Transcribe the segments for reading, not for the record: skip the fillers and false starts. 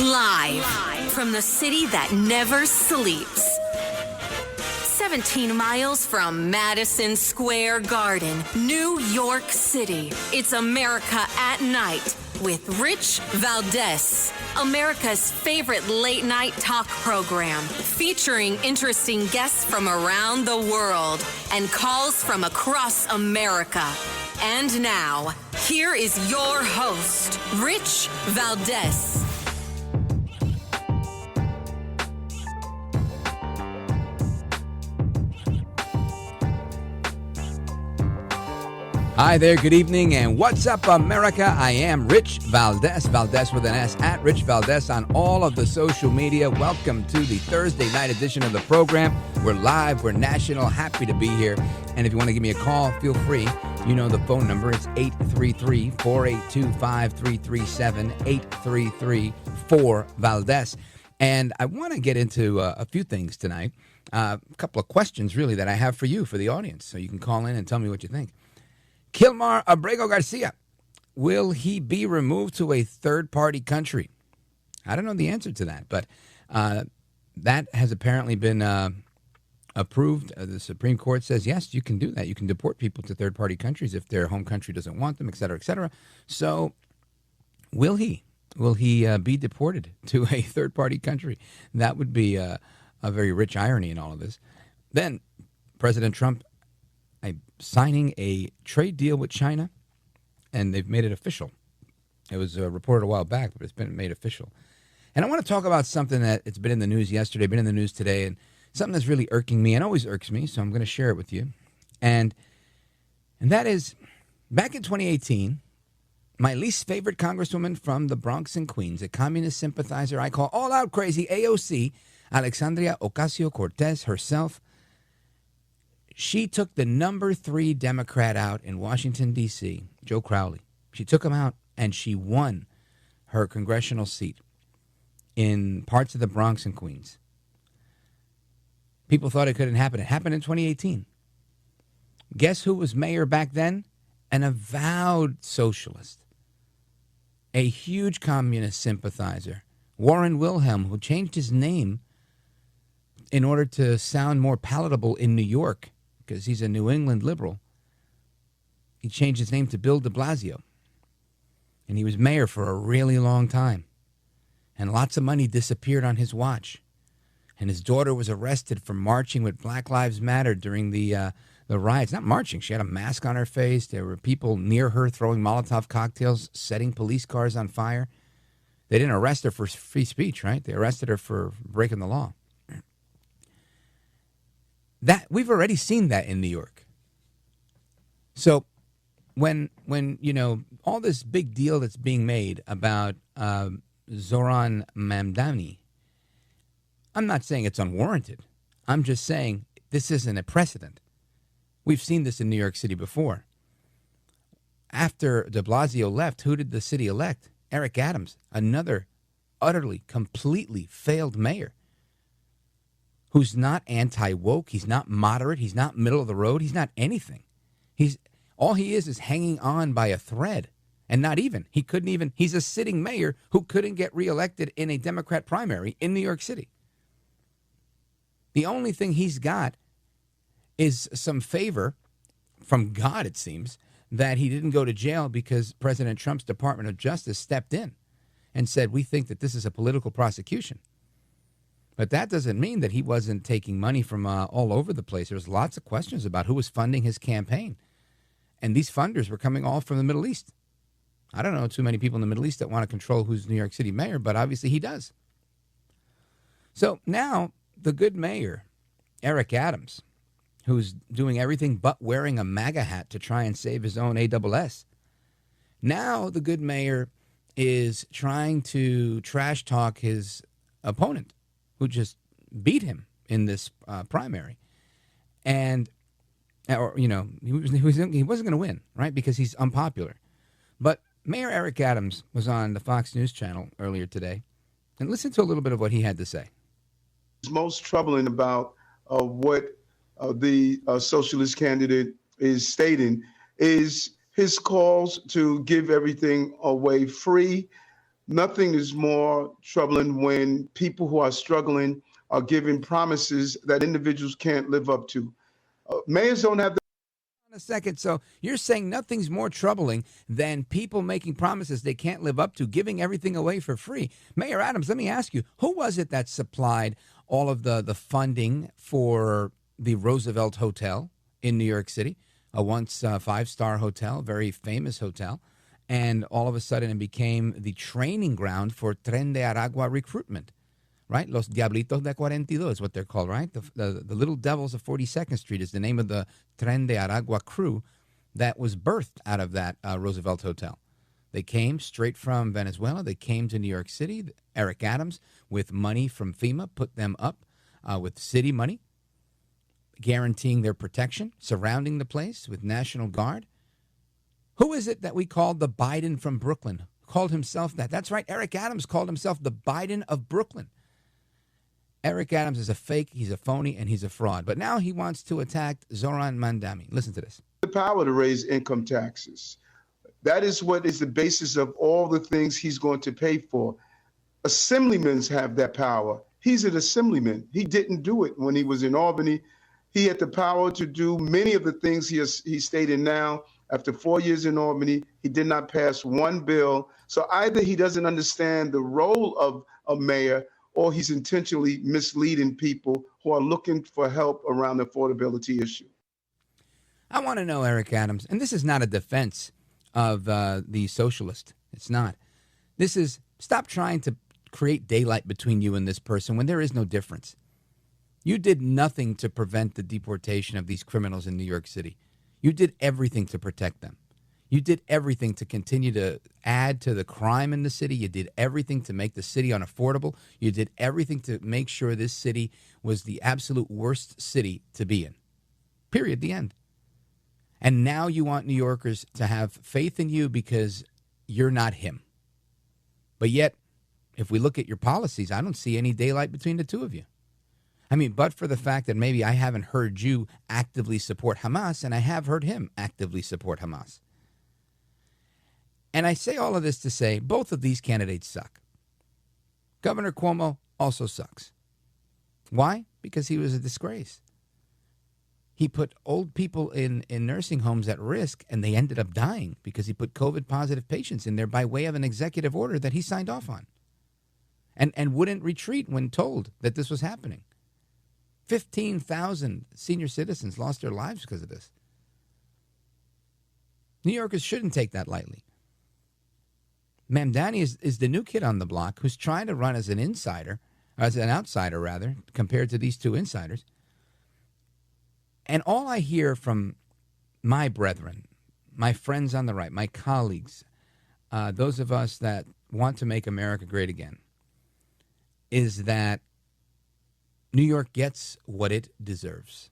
Live from the city that never sleeps. 17 miles from Madison Square Garden, New York City. It's America at Night with Rich Valdez. America's favorite late night talk program featuring interesting guests from around the world and calls from across America. And now, here is your host, Rich Valdez. Hi there, good evening, and what's up, America? I am Rich Valdez, Valdez with an S, at Rich Valdez on all of the social media. Welcome to the Thursday night edition of the program. We're live, we're national, happy to be here. And if you want to give me a call, feel free. You know the phone number, it's 833-482-5337, 833-4-Valdez. And I want to get into a few things tonight, a couple of questions, really, that I have for you, for the audience. So you can call in and tell me what you think. Kilmar Abrego Garcia, will he be removed to a third-party country? I don't know the answer to that, but that has apparently been approved. The Supreme Court says, yes, you can do that. You can deport people to third-party countries if their home country doesn't want them, et cetera, et cetera. So will he? Will he be deported to a third-party country? That would be a very rich irony in all of this. Then President Trump signing a trade deal with China, and they've made it official. It was reported a while back, but it's been made official. And I want to talk about something that it's been in the news yesterday, been in the news today, and something that's really irking me and always irks me, so I'm going to share it with you. And that is, back in 2018, my least favorite congresswoman from the Bronx and Queens, a communist sympathizer I call all-out crazy, AOC, Alexandria Ocasio-Cortez herself, she took the number 3 Democrat out in Washington, D.C., Joe Crowley. She took him out, and she won her congressional seat in parts of the Bronx and Queens. People thought it couldn't happen. It happened in 2018. Guess who was mayor back then? An avowed socialist, a huge communist sympathizer, Warren Wilhelm, who changed his name in order to sound more palatable in New York, because he's a New England liberal. He changed his name to Bill de Blasio. And he was mayor for a really long time. And lots of money disappeared on his watch. And his daughter was arrested for marching with Black Lives Matter during the riots. Not marching. She had a mask on her face. There were people near her throwing Molotov cocktails, setting police cars on fire. They didn't arrest her for free speech, right? They arrested her for breaking the law. That we've already seen that in New York. So when you know all this big deal that's being made about Zohran Mamdani, I'm not saying it's unwarranted. I'm just saying this isn't a precedent. We've seen this in New York City before. After de Blasio left, who did the city elect? Eric Adams, another utterly, completely failed mayor, who's not anti-woke, he's not moderate, he's not middle of the road, he's not anything. All he is hanging on by a thread. And not even. He's a sitting mayor who couldn't get reelected in a Democrat primary in New York City. The only thing he's got is some favor from God, it seems, that he didn't go to jail because President Trump's Department of Justice stepped in and said, we think that this is a political prosecution. But that doesn't mean that he wasn't taking money from all over the place. There's lots of questions about who was funding his campaign. And these funders were coming all from the Middle East. I don't know too many people in the Middle East that want to control who's New York City mayor, but obviously he does. So now the good mayor, Eric Adams, who's doing everything but wearing a MAGA hat to try and save his own ASS. Now the good mayor is trying to trash talk his opponent, who just beat him in this primary. And, or, you know, he wasn't going to win, right, because he's unpopular. But Mayor Eric Adams was on the Fox News channel earlier today, and listen to a little bit of what he had to say. What's most troubling about what the socialist candidate is stating is his calls to give everything away free, Nothing is more troubling when people who are struggling are giving promises that individuals can't live up to. Mayors don't have the A second. So you're saying nothing's more troubling than people making promises they can't live up to, giving everything away for free. Mayor Adams, let me ask you, who was it that supplied all of the funding for the Roosevelt Hotel in New York City, a once five-star hotel, very famous hotel, and all of a sudden it became the training ground for Tren de Aragua recruitment? Right? Los Diablitos de 42 is what they're called, right? The Little Devils of 42nd Street is the name of the Tren de Aragua crew that was birthed out of that Roosevelt Hotel. They came straight from Venezuela. They came to New York City. Eric Adams, with money from FEMA, put them up with city money, guaranteeing their protection, surrounding the place with National Guard. Who is it that we called the Biden from Brooklyn? Called himself that. That's right. Eric Adams called himself the Biden of Brooklyn. Eric Adams is a fake, he's a phony, and he's a fraud. But now he wants to attack Zoran Mandami. Listen to this. The power to raise income taxes. That is what is the basis of all the things he's going to pay for. Assemblymen have that power. He's an assemblyman. He didn't do it when he was in Albany. He had the power to do many of the things he's stated now. After 4 years in Albany, he did not pass one bill. So either he doesn't understand the role of a mayor, or he's intentionally misleading people who are looking for help around the affordability issue. I want to know, Eric Adams, and this is not a defense of the socialist. It's not. This is, stop trying to create daylight between you and this person when there is no difference. You did nothing to prevent the deportation of these criminals in New York City. You did everything to protect them. You did everything to continue to add to the crime in the city. You did everything to make the city unaffordable. You did everything to make sure this city was the absolute worst city to be in. Period. The end. And now you want New Yorkers to have faith in you because you're not him. But yet, if we look at your policies, I don't see any daylight between the two of you. I mean, but for the fact that maybe I haven't heard you actively support Hamas, and I have heard him actively support Hamas. And I say all of this to say both of these candidates suck. Governor Cuomo also sucks. Why? Because he was a disgrace. He put old people in nursing homes at risk, and they ended up dying because he put COVID-positive patients in there by way of an executive order that he signed off on. And wouldn't retreat when told that this was happening. 15,000 senior citizens lost their lives because of this. New Yorkers shouldn't take that lightly. Mamdani is the new kid on the block who's trying to run as an outsider rather, compared to these two insiders. And all I hear from my brethren, my friends on the right, my colleagues, those of us that want to make America great again, is that New York gets what it deserves.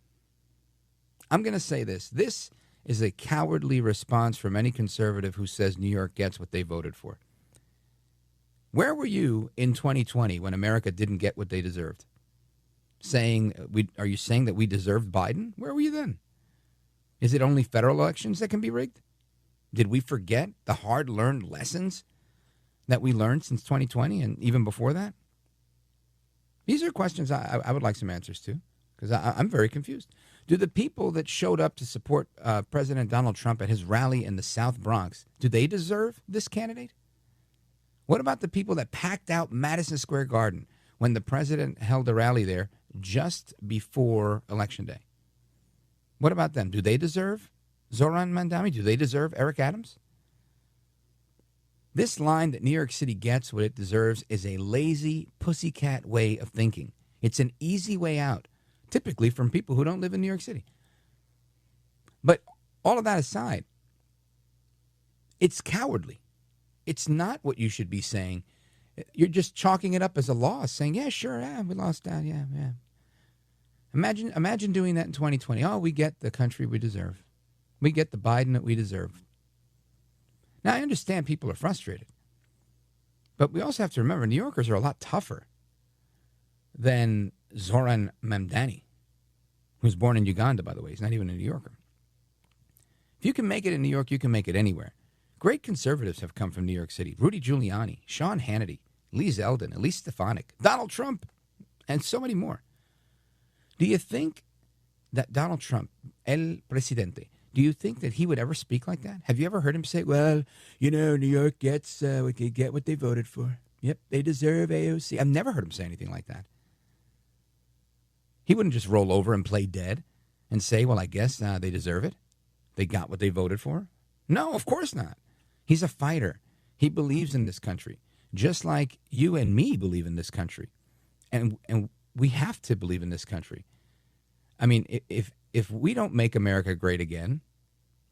I'm going to say this. This is a cowardly response from any conservative who says New York gets what they voted for. Where were you in 2020 when America didn't get what they deserved? Are you saying that we deserved Biden? Where were you then? Is it only federal elections that can be rigged? Did we forget the hard-learned lessons that we learned since 2020 and even before that? These are questions I would like some answers to, because I'm very confused. Do the people that showed up to support President Donald Trump at his rally in the South Bronx, do they deserve this candidate? What about the people that packed out Madison Square Garden when the president held a rally there just before Election Day? What about them? Do they deserve Zoran Mandami? Do they deserve Eric Adams? This line that New York City gets what it deserves is a lazy pussycat way of thinking. It's an easy way out, typically from people who don't live in New York City. But all of that aside, it's cowardly. It's not what you should be saying. You're just chalking it up as a loss, saying, yeah, sure, yeah, we lost that, yeah. Imagine doing that in 2020. Oh, we get the country we deserve. We get the Biden that we deserve. Now, I understand people are frustrated. But we also have to remember, New Yorkers are a lot tougher than Zoran Mamdani, who's born in Uganda, by the way. He's not even a New Yorker. If you can make it in New York, you can make it anywhere. Great conservatives have come from New York City. Rudy Giuliani, Sean Hannity, Lee Zeldin, Elise Stefanik, Donald Trump, and so many more. Do you think that Donald Trump, el presidente, do you think that he would ever speak like that? Have you ever heard him say, well, you know, New York gets what they voted for. Yep, they deserve AOC. I've never heard him say anything like that. He wouldn't just roll over and play dead and say, well, I guess they deserve it. They got what they voted for. No, of course not. He's a fighter. He believes in this country, just like you and me believe in this country. And we have to believe in this country. I mean, if we don't make America great again,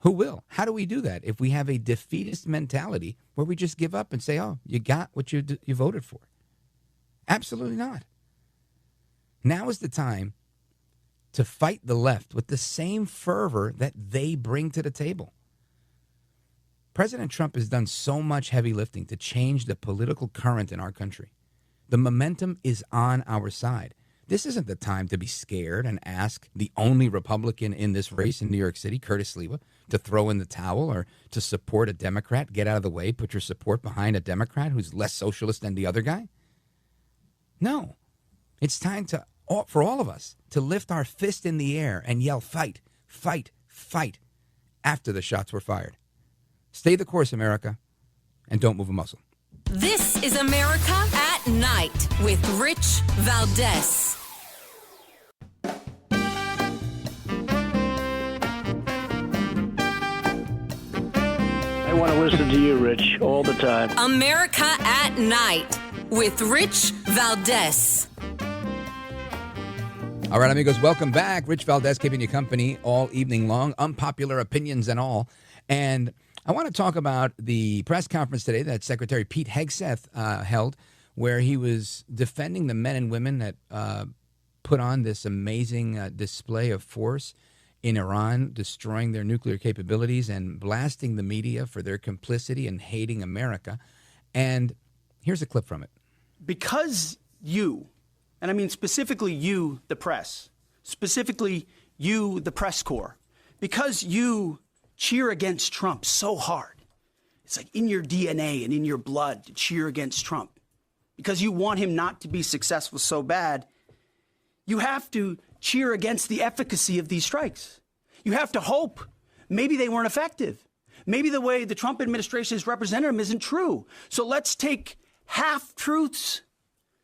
who will? How do we do that if we have a defeatist mentality where we just give up and say, oh, you got what you voted for? Absolutely not. Now is the time to fight the left with the same fervor that they bring to the table. President Trump has done so much heavy lifting to change the political current in our country. The momentum is on our side. This isn't the time to be scared and ask the only Republican in this race in New York City, Curtis Sliwa, to throw in the towel or to support a Democrat. Get out of the way. Put your support behind a Democrat who's less socialist than the other guy. No. It's time for all of us to lift our fist in the air and yell, fight, fight, fight, after the shots were fired. Stay the course, America, and don't move a muscle. This is America at Night with Rich Valdez. I want to listen to you, Rich, all the time. America at Night with Rich Valdez. All right, amigos, welcome back. Rich Valdez keeping you company all evening long, unpopular opinions and all. And I want to talk about the press conference today that Secretary Pete Hegseth held, where he was defending the men and women that put on this amazing display of force in Iran, destroying their nuclear capabilities and blasting the media for their complicity and hating America. And here's a clip from it. Because you, and I mean specifically you, the press, specifically you, the press corps, because you cheer against Trump so hard. It's like in your DNA and in your blood to cheer against Trump. Because you want him not to be successful so bad, you have to cheer against the efficacy of these strikes. You have to hope maybe they weren't effective. Maybe the way the Trump administration has represented them isn't true. So let's take half-truths,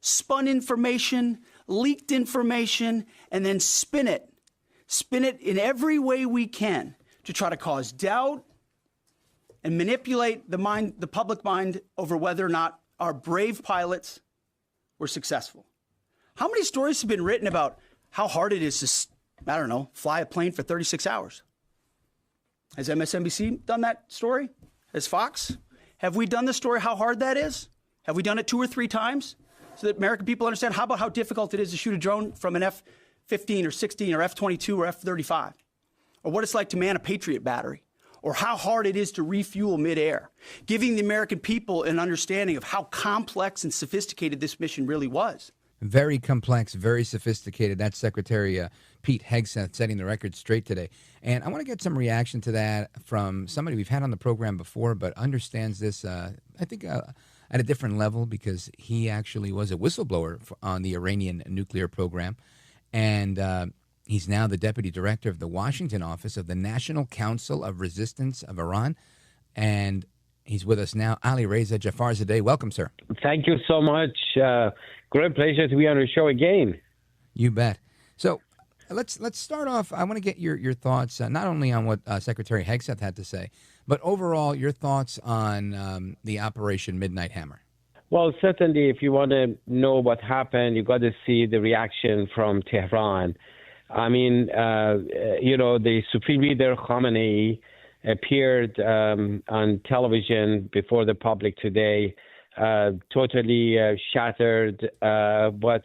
spun information, leaked information, and then spin it. Spin it in every way we can to try to cause doubt and manipulate the public mind over whether or not our brave pilots were successful. How many stories have been written about how hard it is to, fly a plane for 36 hours? Has MSNBC done that story? Has Fox? Have we done the story how hard that is? Have we done it 2 or 3 times so that American people understand? How about how difficult it is to shoot a drone from an F-15 or 16 or F-22 or F-35? Or what it's like to man a Patriot battery? Or how hard it is to refuel midair? Giving the American people an understanding of how complex and sophisticated this mission really was. Very complex, very sophisticated. That's Secretary Pete Hegseth setting the record straight today. And I want to get some reaction to that from somebody we've had on the program before, but understands this, I think, at a different level, because he actually was a whistleblower on the Iranian nuclear program. And he's now the deputy director of the Washington office of the National Council of Resistance of Iran. And he's with us now. Alireza Jafarzadeh, welcome, sir. Thank you so much. Great pleasure to be on the show again. You bet. So let's start off. I want to get your thoughts, not only on what Secretary Hegseth had to say, but overall your thoughts on the Operation Midnight Hammer. Well, certainly, if you want to know what happened, you got to see the reaction from Tehran. I mean, the Supreme Leader Khamenei appeared on television before the public today, totally shattered, but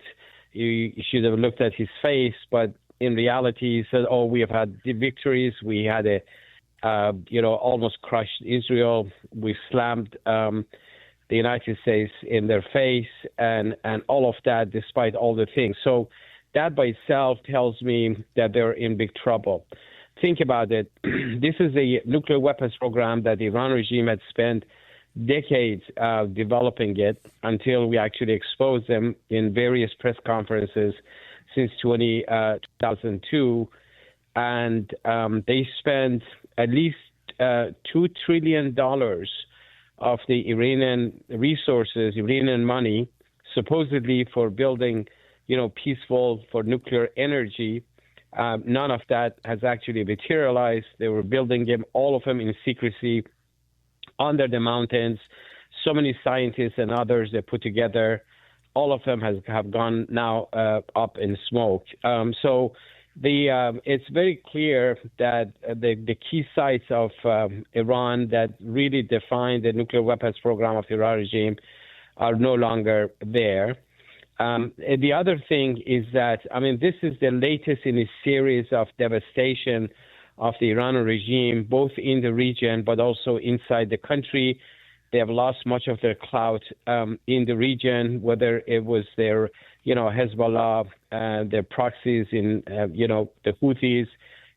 you should have looked at his face. But in reality, he said, oh, we have had the victories. We had almost crushed Israel. We slammed the United States in their face, and all of that despite all the things. So that by itself tells me that they're in big trouble. think about it, this is a nuclear weapons program that the Iran regime had spent decades developing it until we actually exposed them in various press conferences since 2002. And they spent at least $2 trillion of the Iranian resources, Iranian money, supposedly for building, peaceful for nuclear energy. None of that has actually materialized. They were building them, all of them in secrecy, under the mountains. So many scientists and others they put together, all of them have gone now up in smoke. So it's very clear that the key sites of Iran that really define the nuclear weapons program of the Iran regime are no longer there. The other thing is that, this is the latest in a series of devastation of the Iranian regime, both in the region but also inside the country. They have lost much of their clout in the region, whether it was their, Hezbollah, their proxies in, the Houthis,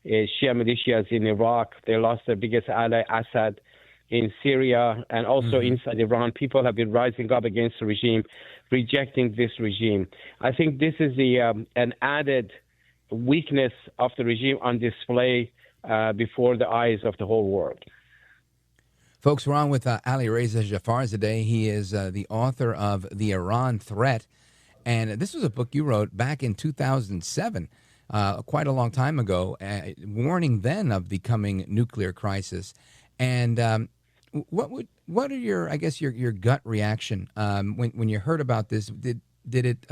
Shia militias in Iraq. They lost their biggest ally, Assad, in Syria, and also inside Iran. People have been rising up against the regime, rejecting this regime. I think this is an added weakness of the regime on display before the eyes of the whole world. Folks, we're on with Alireza Jafarzadeh. He is the author of The Iran Threat. And this was a book you wrote back in 2007, quite a long time ago, warning then of the coming nuclear crisis. And what are your gut reaction when you heard about this? Did it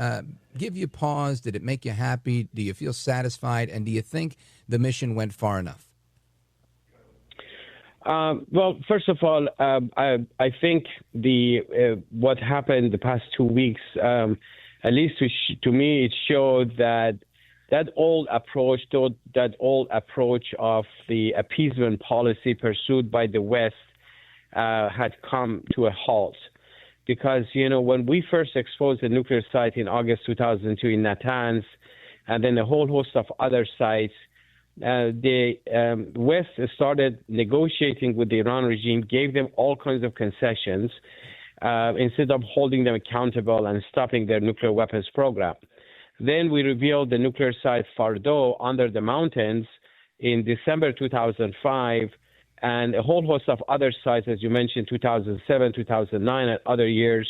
give you pause? Did it make you happy? Do you feel satisfied? And do you think the mission went far enough? Well, first of all, I think what happened the past 2 weeks, at least to me, it showed that old approach of the appeasement policy pursued by the West had come to a halt. Because, when we first exposed the nuclear site in August 2002 in Natanz, and then a whole host of other sites, the West started negotiating with the Iran regime, gave them all kinds of concessions instead of holding them accountable and stopping their nuclear weapons program. Then we revealed the nuclear site Fardo under the mountains in December 2005, and a whole host of other sites, as you mentioned, 2007, 2009, and other years.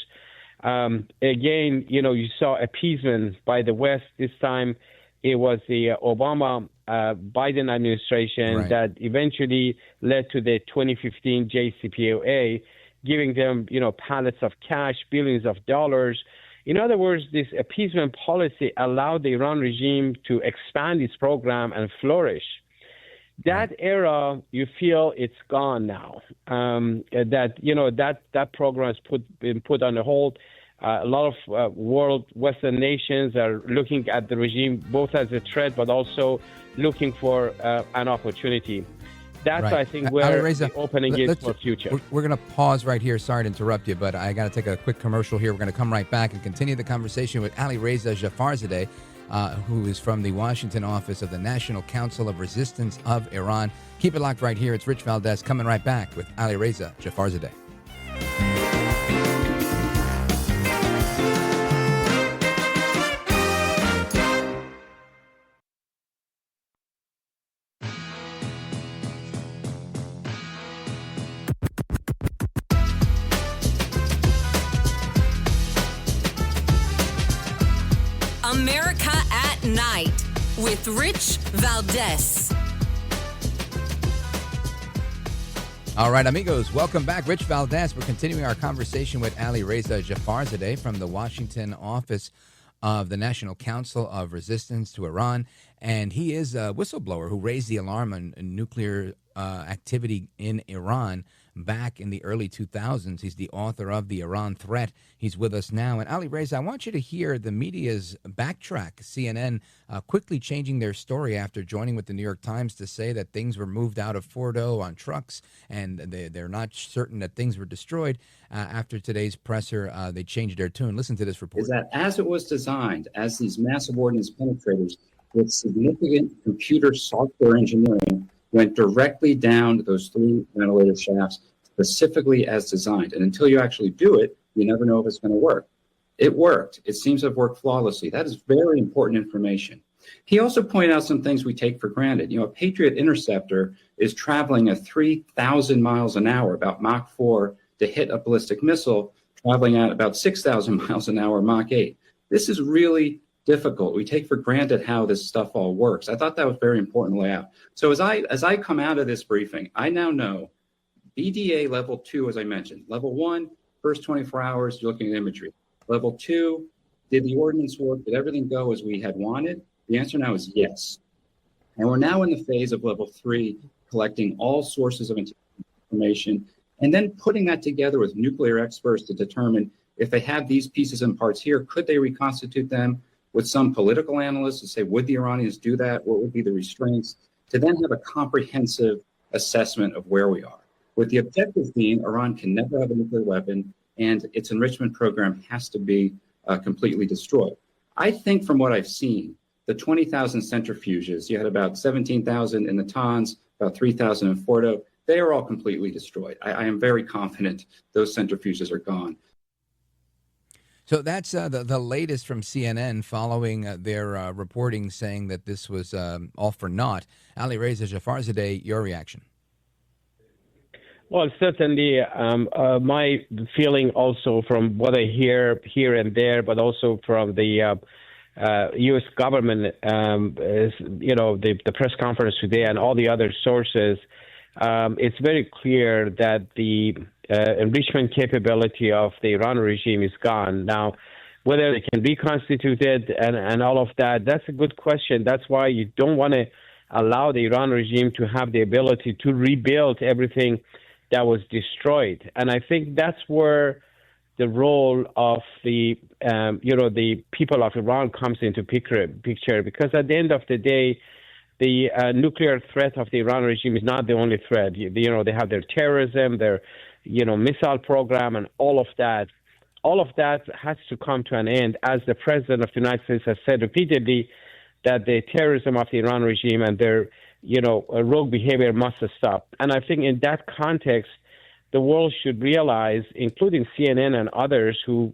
Again, you saw appeasement by the West. This time it was the Obama Biden administration that eventually led to the 2015 JCPOA, giving them, pallets of cash, billions of dollars. In other words, this appeasement policy allowed the Iran regime to expand its program and flourish. That era, you feel it's gone now. That program has been put on hold. A lot of Western nations are looking at the regime both as a threat, but also looking for an opportunity. That's, I think, where the opening is for future. We're going to pause right here. Sorry to interrupt you, but I got to take a quick commercial here. We're going to come right back and continue the conversation with Alireza Jafarzadeh, who is from the Washington office of the National Council of Resistance of Iran. Keep it locked right here. It's Rich Valdez coming right back with Alireza Jafarzadeh. America at Night with Rich Valdez. All right, amigos, welcome back. Rich Valdez. We're continuing our conversation with Alireza Jafarzadeh from the Washington office of the National Council of Resistance to Iran. And he is a whistleblower who raised the alarm on nuclear activity in Iran back in the early 2000s. He's the author of The Iran Threat. He's with us now. And Alireza, I want you to hear the media's backtrack. CNN quickly changing their story after joining with the New York Times to say that things were moved out of Fordo on trucks, and they're not certain that things were destroyed. After today's presser, they changed their tune. Listen to this report. Is that as it was designed, as these massive ordnance penetrators with significant computer software engineering went directly down to those 3 ventilator shafts, specifically as designed. And until you actually do it, you never know if it's going to work. It worked. It seems to have worked flawlessly. That is very important information. He also pointed out some things we take for granted. A Patriot interceptor is traveling at 3,000 miles an hour, about Mach 4, to hit a ballistic missile, traveling at about 6,000 miles an hour, Mach 8. This is really difficult. We take for granted how this stuff all works. I thought that was very important to lay out. So as I come out of this briefing, I now know BDA level 2, as I mentioned. Level 1, first 24 hours, you're looking at imagery. Level 2, did the ordinance work? Did everything go as we had wanted? The answer now is yes. And we're now in the phase of level 3, collecting all sources of information and then putting that together with nuclear experts to determine if they have these pieces and parts here, could they reconstitute them? With some political analysts to say, would the Iranians do that? What would be the restraints? To then have a comprehensive assessment of where we are. With the objective being, Iran can never have a nuclear weapon, and its enrichment program has to be completely destroyed. I think from what I've seen, the 20,000 centrifuges, you had about 17,000 in Natanz, about 3,000 in Fordo, they are all completely destroyed. I am very confident those centrifuges are gone. So that's the latest from CNN following their reporting saying that this was all for naught. Alireza Jafarzadeh, your reaction? Well, certainly my feeling also from what I hear here and there, but also from the U.S. government, is, the press conference today and all the other sources, it's very clear that the enrichment capability of the Iran regime is gone. Now, whether they can be reconstituted and all of that, that's a good question. That's why you don't want to allow the Iran regime to have the ability to rebuild everything that was destroyed. And I think that's where the role of the people of Iran comes into picture, because at the end of the day, the nuclear threat of the Iran regime is not the only threat. They have their terrorism, their missile program, and all of that. All of that has to come to an end, as the President of the United States has said repeatedly, that the terrorism of the Iran regime and their rogue behavior must stop. And I think in that context, the world should realize, including CNN and others who,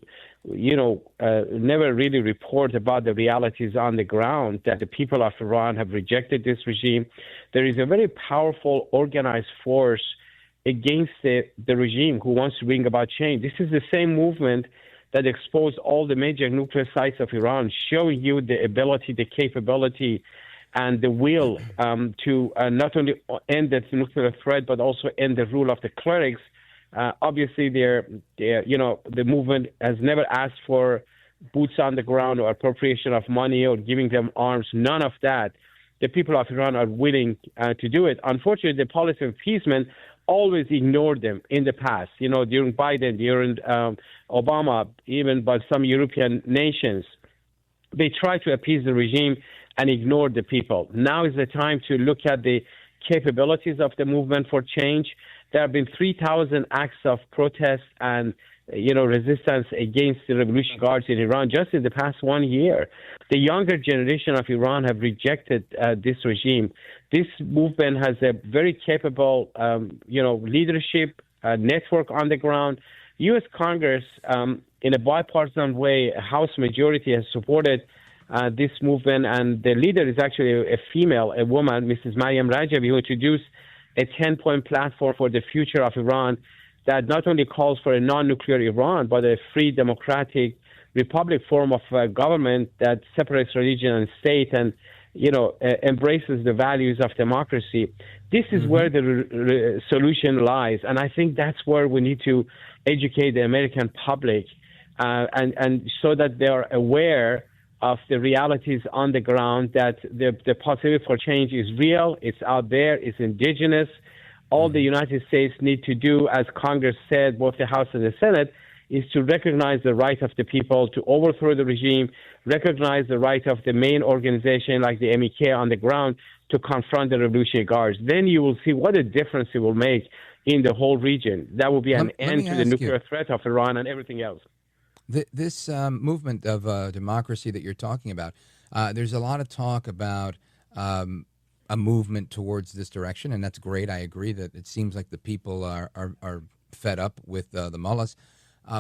never really report about the realities on the ground, that the people of Iran have rejected this regime. There is a very powerful organized force against the regime who wants to bring about change. This is the same movement that exposed all the major nuclear sites of Iran, showing you the ability, the capability, and the will to not only end the nuclear threat, but also end the rule of the clerics. Obviously, the movement has never asked for boots on the ground or appropriation of money or giving them arms. None of that. The people of Iran are willing to do it. Unfortunately, the policy of appeasement always ignored them in the past. During Biden, during Obama, even by some European nations, they tried to appease the regime and ignored the people. Now is the time to look at the capabilities of the movement for change. There have been 3,000 acts of protest and resistance against the Revolution Guards in Iran just in the past 1 year. The younger generation of Iran have rejected this regime. This movement has a very capable, leadership network on the ground. U.S. Congress, in a bipartisan way, a House majority has supported this movement, and the leader is actually a female, a woman, Mrs. Maryam Rajavi, who introduced a 10-point platform for the future of Iran that not only calls for a non-nuclear Iran, but a free, democratic, republic form of government that separates religion and state and, embraces the values of democracy. This is where the solution lies. And I think that's where we need to educate the American public and so that they are aware of the realities on the ground, that the possibility for change is real, it's out there, it's indigenous. All the United States need to do, as Congress said, both the House and the Senate, is to recognize the right of the people to overthrow the regime, recognize the right of the main organization like the MEK on the ground to confront the Revolutionary Guards. Then you will see what a difference it will make in the whole region. That will be an end to the nuclear threat of Iran and everything else. This movement of democracy that you're talking about, There's a lot of talk about a movement towards this direction, and that's great. I agree that it seems like the people are fed up with the mullahs.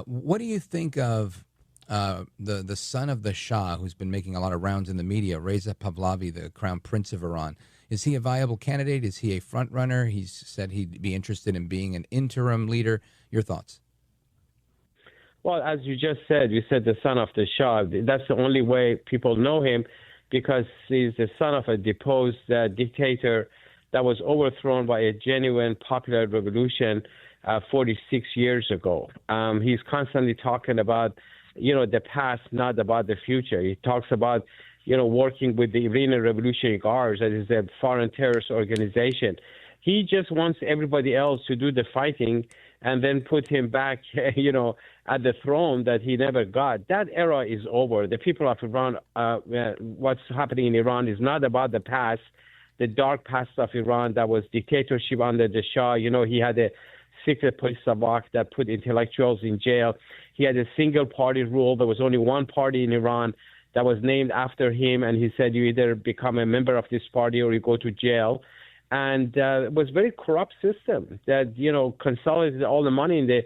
What do you think of the son of the Shah, who's been making a lot of rounds in the media, Reza Pahlavi, the Crown Prince of Iran? Is he a viable candidate? Is he a front runner? He's said he'd be interested in being an interim leader. Your thoughts? Well, as you just said, you said the son of the Shah. That's the only way people know him, because he's the son of a deposed dictator that was overthrown by a genuine popular revolution 46 years ago. He's constantly talking about, the past, not about the future. He talks about, working with the Iranian Revolutionary Guards, that is a foreign terrorist organization. He just wants everybody else to do the fighting and then put him back, at the throne that he never got. That era is over. The people of Iran, what's happening in Iran is not about the past, the dark past of Iran that was dictatorship under the Shah. He had a secret police savak that put intellectuals in jail. He had a single party rule. There was only one party in Iran that was named after him, and he said you either become a member of this party or you go to jail. And it was a very corrupt system that, consolidated all the money in the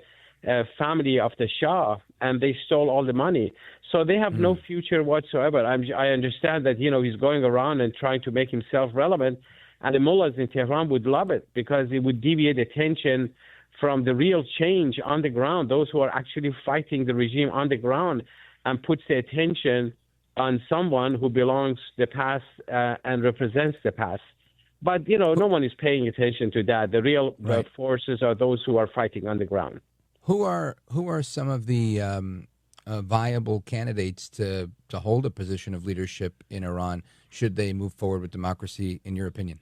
family of the Shah, and they stole all the money. So they have no future whatsoever. I understand that, he's going around and trying to make himself relevant, and the mullahs in Tehran would love it because it would deviate attention from the real change on the ground, those who are actually fighting the regime on the ground, and puts the attention on someone who belongs to the past and represents the past. But, no one is paying attention to that. The real forces are those who are fighting on the ground. Who are some of the viable candidates to hold a position of leadership in Iran should they move forward with democracy, in your opinion?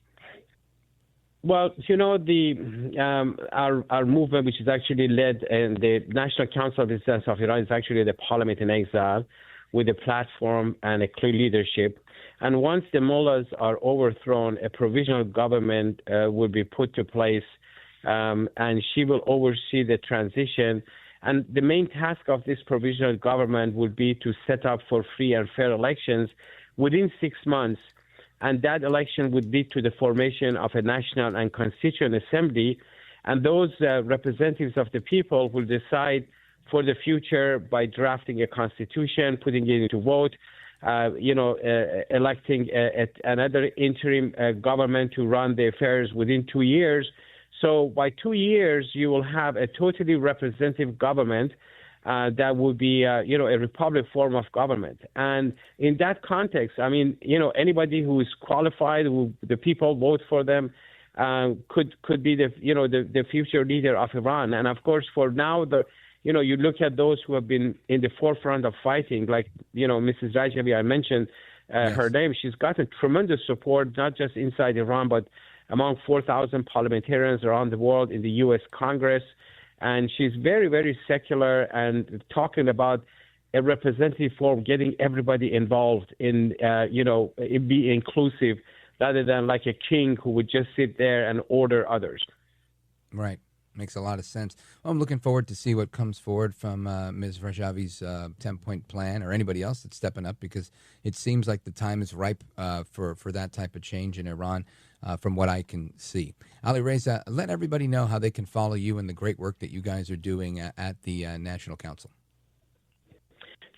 Well, our movement, which is actually led, and the National Council of Dissidents of Iran is actually the parliament in exile with a platform and a clear leadership. And once the mullahs are overthrown, a provisional government will be put to place, and she will oversee the transition. And the main task of this provisional government would be to set up for free and fair elections within 6 months. And that election would lead to the formation of a national and constituent assembly. And those representatives of the people will decide for the future by drafting a constitution, putting it into vote, electing another interim government to run the affairs within 2 years. So by 2 years, you will have a totally representative government that would be, a republic form of government. And in that context, anybody who is qualified, who the people vote for them, could be the future leader of Iran. And of course, for now, you look at those who have been in the forefront of fighting, like, Mrs. Rajavi, I mentioned her name. She's gotten tremendous support, not just inside Iran, but among 4,000 parliamentarians around the world in the U.S. Congress. And she's very, very secular and talking about a representative form, getting everybody involved in, be inclusive, rather than like a king who would just sit there and order others. Right. Makes a lot of sense. Well, I'm looking forward to see what comes forward from Ms. Rajavi's 10-point plan, or anybody else that's stepping up, because it seems like the time is ripe for that type of change in Iran, from what I can see. Alireza, let everybody know how they can follow you and the great work that you guys are doing at the National Council.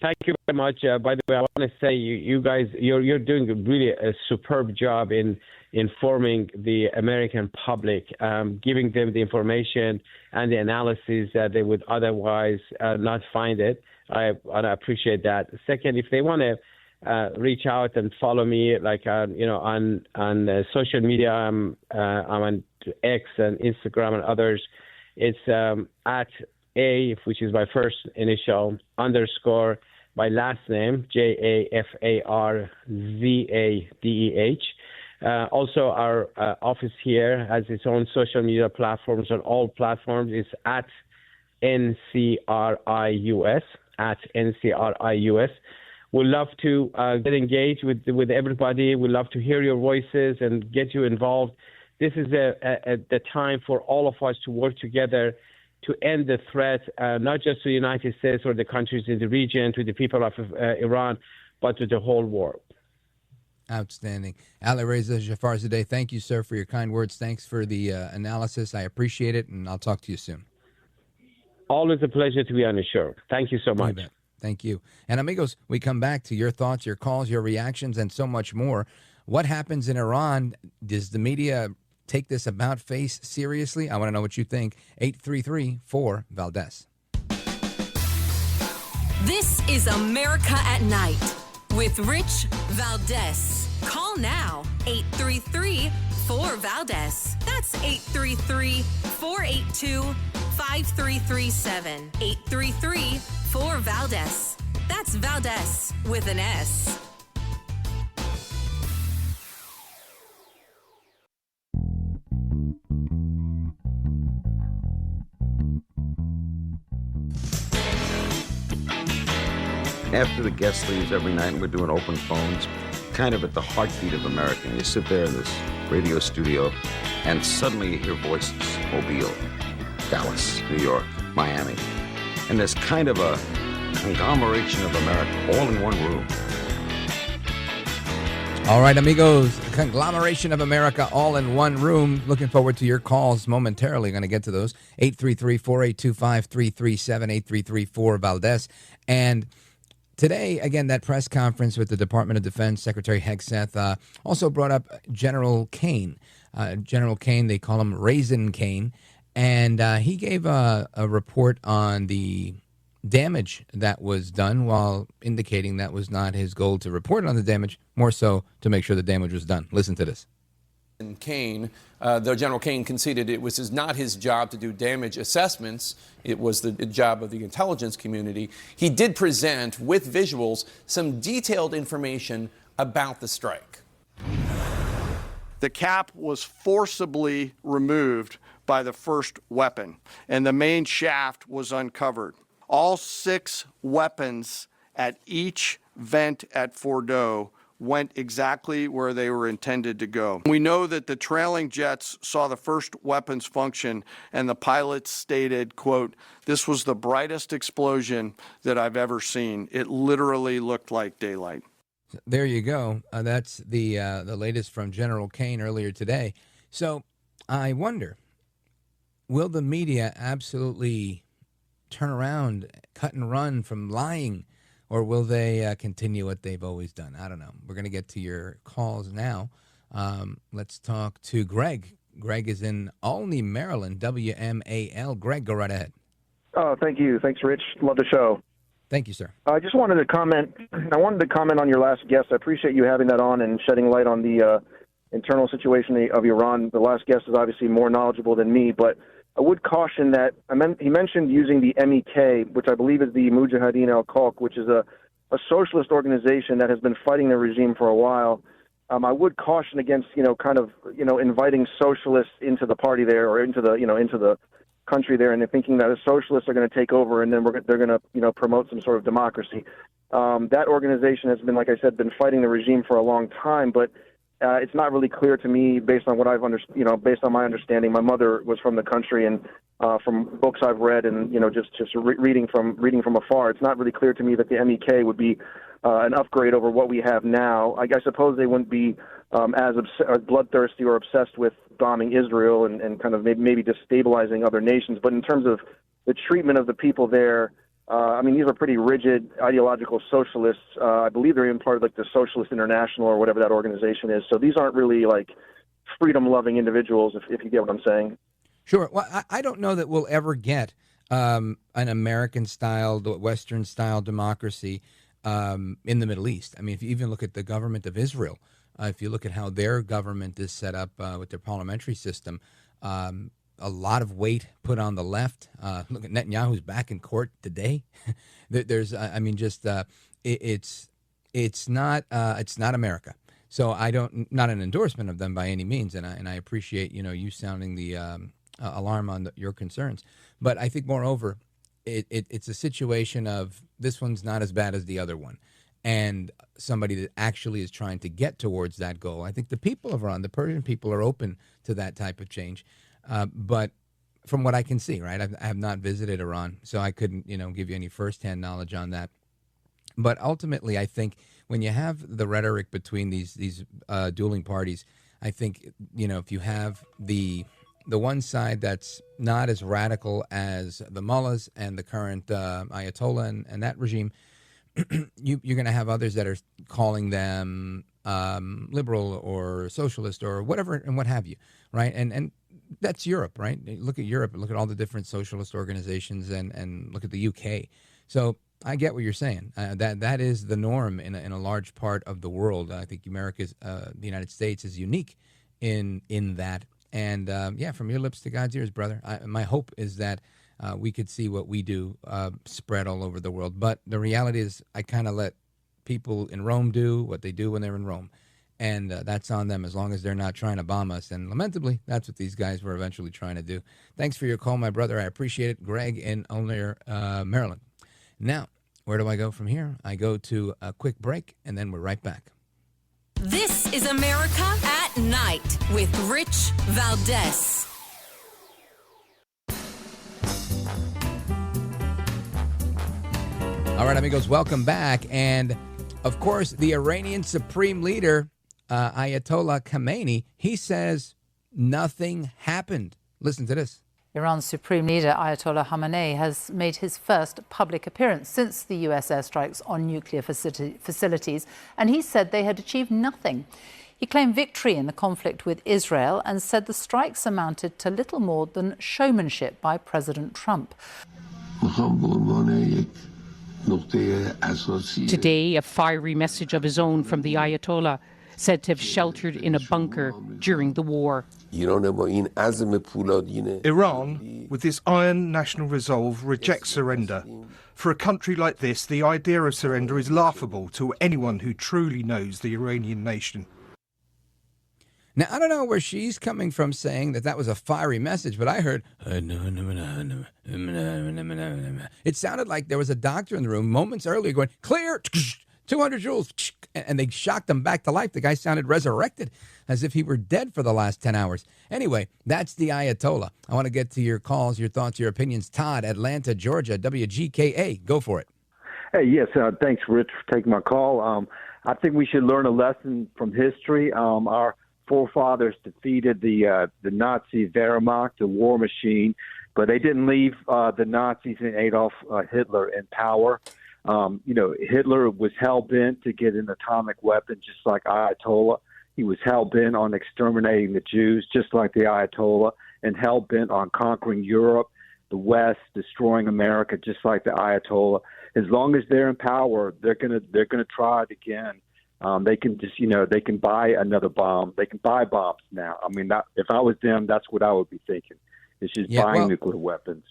Thank you very much. By the way, I want to say you guys, you're doing really a superb job in informing the American public, giving them the information and the analysis that they would otherwise not find it. I appreciate that. Second, if they want to reach out and follow me, like on social media, I'm on X and Instagram and others. It's at A, which is my first initial, _ my last name, Jafarzadeh. Also, our office here has its own social media platforms. On all platforms, it's at NCRIUS, at NCRIUS. We'd love to get engaged with everybody. We'd love to hear your voices and get you involved. This is the time for all of us to work together to end the threat, not just to the United States or the countries in the region, to the people of Iran, but to the whole world. Outstanding. Alireza Jafarzadeh, thank you, sir, for your kind words. Thanks for the analysis. I appreciate it, and I'll talk to you soon. Always a pleasure to be on the show. Thank you so much. You bet. Thank you. And amigos, we come back to your thoughts, your calls, your reactions, and so much more. What happens in Iran? Does the media take this about face seriously? I want to know what you think. 833-4-VALDEZ. This is America at Night with Rich Valdez. Call now, 833-4-VALDEZ. That's 833-482-5337. 833-4-VALDEZ. That's Valdez with an S. After the guest leaves every night and we're doing open phones, kind of at the heartbeat of America. And you sit there in this radio studio and suddenly you hear voices. Mobile, Dallas, New York, Miami. And there's kind of a conglomeration of America all in one room. All right, amigos, conglomeration of America all in one room. Looking forward to your calls momentarily. Going to get to those. 833-482-5337, 833-4-VALDEZ. And today, again, that press conference with the Department of Defense, Secretary Hegseth, also brought up General Kane. General Kane, they call him Raisin Kane. And he gave a report on the damage that was done while indicating that was not his goal to report on the damage, more so to make sure the damage was done. Listen to this. Kane, though General Kane conceded it was not his job to do damage assessments, it was the job of the intelligence community, he did present with visuals some detailed information about the strike. The cap was forcibly removed by the first weapon, and the main shaft was uncovered. All 6 weapons at each vent at Fordo went exactly where they were intended to go. We know that the trailing jets saw the first weapons function, and the pilots stated, quote, "This was the brightest explosion that I've ever seen. It literally looked like daylight." There you go. That's the latest from General Kane earlier today. So I wonder, will the media absolutely turn around, cut and run from lying, or will they continue what they've always done? I don't know. We're going to get to your calls now. Let's talk to Greg. Greg is in Olney, Maryland, WMAL. Greg, go right ahead. Oh, thank you. Thanks, Rich. Love the show. Thank you, sir. I just wanted to comment. I wanted to comment on your last guest. I appreciate you having that on and shedding light on the internal situation of Iran. The last guest is obviously more knowledgeable than me, but I would caution that he mentioned using the MEK, which I believe is the Mujahideen al-Khalq, which is a socialist organization that has been fighting the regime for a while. I would caution against, inviting socialists into the party there or into the country there, and they're thinking that the socialists are going to take over and then they're going to, promote some sort of democracy. That organization has been, like I said, been fighting the regime for a long time, but it's not really clear to me based on what I've based on my understanding. My mother was from the country, and from books I've read, and reading from afar, it's not really clear to me that the MEK would be an upgrade over what we have now. I suppose they wouldn't be as bloodthirsty or obsessed with bombing Israel and kind of maybe destabilizing other nations. But in terms of the treatment of the people there, these are pretty rigid ideological socialists. I believe they're even part of the Socialist International or whatever that organization is. So these aren't really freedom-loving individuals, if you get what I'm saying. Sure. Well, I don't know that we'll ever get an American-style, Western-style democracy in the Middle East. I mean, if you even look at the government of Israel, if you look at how their government is set up with their parliamentary system, a lot of weight put on the left. Look at Netanyahu's back in court today. It's not America. So not an endorsement of them by any means, and I appreciate you sounding the alarm on your concerns. But I think moreover, it's a situation of this one's not as bad as the other one, and somebody that actually is trying to get towards that goal. I think the people of Iran, the Persian people, are open to that type of change. But from what I can see, right, I have not visited Iran, so I couldn't, give you any firsthand knowledge on that. But ultimately, I think when you have the rhetoric between these dueling parties, I think, if you have the one side that's not as radical as the mullahs and the current Ayatollah and that regime, you're going to have others that are calling them liberal or socialist or whatever and what have you, right? And that's Europe, right? Look at Europe, look at all the different socialist organizations, and look at the UK. So I get what you're saying. That is the norm in a large part of the world. I think the United States is unique in that. And from your lips to God's ears, brother. My hope is that we could see what we do spread all over the world. But the reality is, I kind of let people in Rome do what they do when they're in Rome. And that's on them as long as they're not trying to bomb us. And lamentably, that's what these guys were eventually trying to do. Thanks for your call, my brother. I appreciate it. Greg in Ulster, Maryland. Now, where do I go from here? I go to a quick break, and then we're right back. This is America at Night with Rich Valdez. All right, amigos, welcome back. And, of course, the Iranian Supreme Leader, Ayatollah Khamenei, he says nothing happened. Listen to this. Iran's Supreme Leader Ayatollah Khamenei has made his first public appearance since the US airstrikes on nuclear facilities, and he said they had achieved nothing. He claimed victory in the conflict with Israel and said the strikes amounted to little more than showmanship by President Trump. Today, a fiery message of his own from the Ayatollah, said to have sheltered in a bunker during the war. Iran, with this iron national resolve, rejects surrender. For a country like this, the idea of surrender is laughable to anyone who truly knows the Iranian nation. Now, I don't know where she's coming from saying that was a fiery message, but I heard, it sounded like there was a doctor in the room moments earlier going, clear, 200 joules, and they shocked him back to life. The guy sounded resurrected, as if he were dead for the last 10 hours. Anyway, that's the Ayatollah. I want to get to your calls, your thoughts, your opinions. Todd, Atlanta, Georgia, WGKA. Go for it. Hey, yes, thanks, Rich, for taking my call. I think we should learn a lesson from history. Our forefathers defeated the Nazi Wehrmacht, the war machine, but they didn't leave the Nazis and Adolf Hitler in power. Hitler was hell-bent to get an atomic weapon, just like Ayatollah. He was hell-bent on exterminating the Jews, just like the Ayatollah, and hell-bent on conquering Europe, the West, destroying America, just like the Ayatollah. As long as they're in power, they're gonna try it again. They can just, they can buy another bomb. They can buy bombs now. I mean, if I was them, that's what I would be thinking. It's just buying nuclear weapons.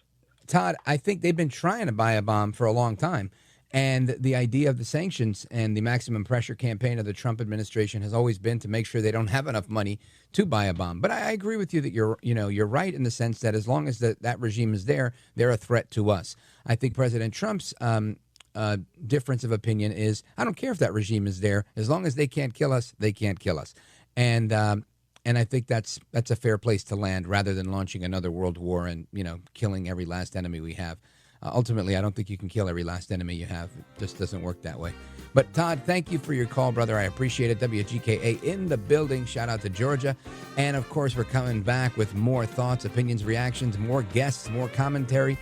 Todd, I think they've been trying to buy a bomb for a long time. And the idea of the sanctions and the maximum pressure campaign of the Trump administration has always been to make sure they don't have enough money to buy a bomb. But I agree with you that you're right in the sense that as long as that regime is there, they're a threat to us. I think President Trump's difference of opinion is, I don't care if that regime is there. As long as they can't kill us, they can't kill us. And I think that's a fair place to land rather than launching another world war and, killing every last enemy we have. Ultimately, I don't think you can kill every last enemy you have. It just doesn't work that way. But, Todd, thank you for your call, brother. I appreciate it. WGKA in the building. Shout out to Georgia. And, of course, we're coming back with more thoughts, opinions, reactions, more guests, more commentary,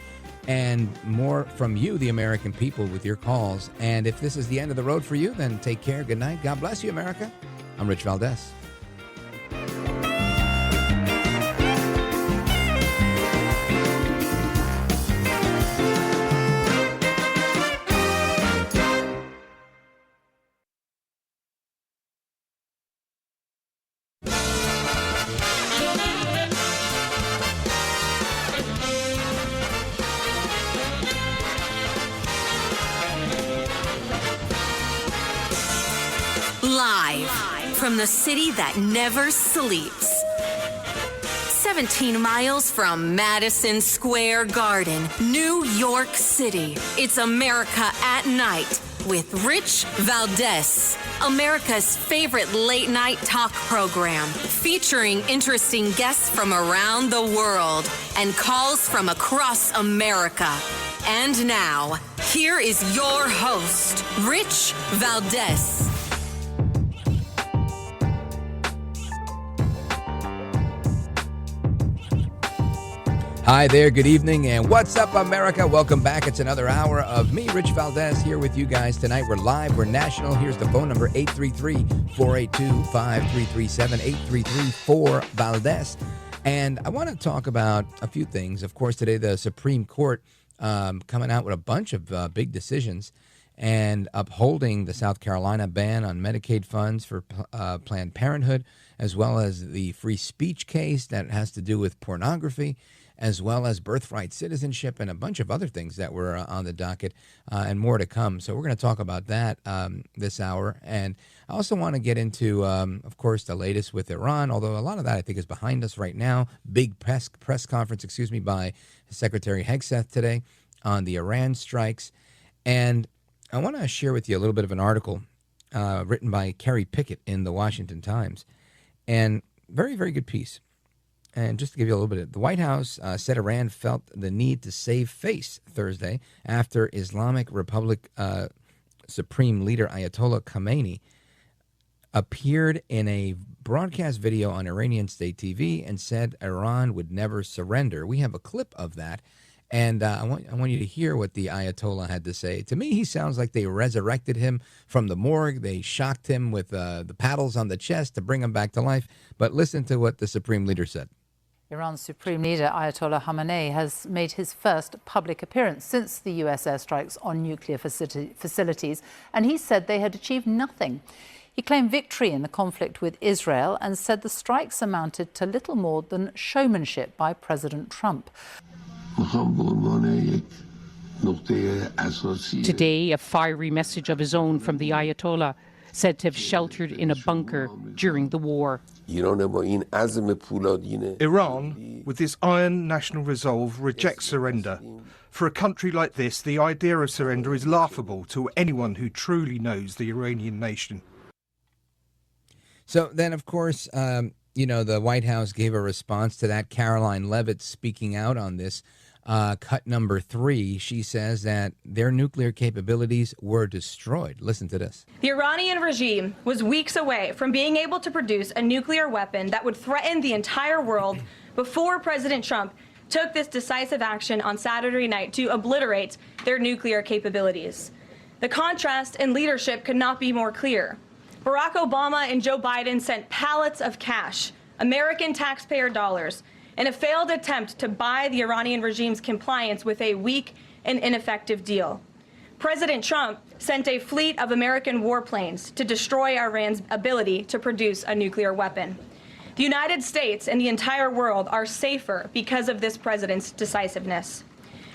and more from you, the American people, with your calls. And if this is the end of the road for you, then take care. Good night. God bless you, America. I'm Rich Valdez. Live from the city that never sleeps. 17 miles from Madison Square Garden, New York City. It's America at Night with Rich Valdez. America's favorite late night talk program featuring interesting guests from around the world and calls from across America. And now, Here is your host, Rich Valdez. Hi there, good evening, and what's up, America? Welcome back. It's another hour of me, Rich Valdez, here with you guys tonight. We're live, we're national. Here's the phone number, 833-482-5337, 833-4-VALDEZ. And I want to talk about a few things. Of course, today the Supreme Court coming out with a bunch of big decisions and upholding the South Carolina ban on Medicaid funds for Planned Parenthood, as well as the free speech case that has to do with pornography, as well as birthright citizenship and a bunch of other things that were on the docket and more to come. So we're going to talk about that this hour. And I also want to get into, of course, the latest with Iran, although a lot of that I think is behind us right now. Big press conference, by Secretary Hegseth today on the Iran strikes. And I want to share with you a little bit of an article written by Kerry Pickett in the Washington Times. And very, very good piece. And just to give you a little bit, the White House said Iran felt the need to save face Thursday after Islamic Republic Supreme Leader Ayatollah Khamenei appeared in a broadcast video on Iranian state TV and said Iran would never surrender. We have a clip of that, and I want you to hear what the Ayatollah had to say. To me, he sounds like they resurrected him from the morgue. They shocked him with the paddles on the chest to bring him back to life. But listen to what the Supreme Leader said. Iran's Supreme Leader Ayatollah Khamenei has made his first public appearance since the US airstrikes on nuclear facilities, and he said they had achieved nothing. He claimed victory in the conflict with Israel and said the strikes amounted to little more than showmanship by President Trump. Today, a fiery message of his own from the Ayatollah, said to have sheltered in a bunker during the war. Iran, with its iron national resolve, rejects surrender. For a country like this, the idea of surrender is laughable to anyone who truly knows the Iranian nation. So then, of course, the White House gave a response to that. Caroline Leavitt speaking out on this. Cut number 3, she says that their nuclear capabilities were destroyed. Listen to this. The Iranian regime was weeks away from being able to produce a nuclear weapon that would threaten the entire world before President Trump took this decisive action on Saturday night to obliterate their nuclear capabilities. The contrast in leadership could not be more clear. Barack Obama and Joe Biden sent pallets of cash, American taxpayer dollars, in a failed attempt to buy the Iranian regime's compliance with a weak and ineffective deal. President Trump sent a fleet of American warplanes to destroy Iran's ability to produce a nuclear weapon. The United States and the entire world are safer because of this president's decisiveness.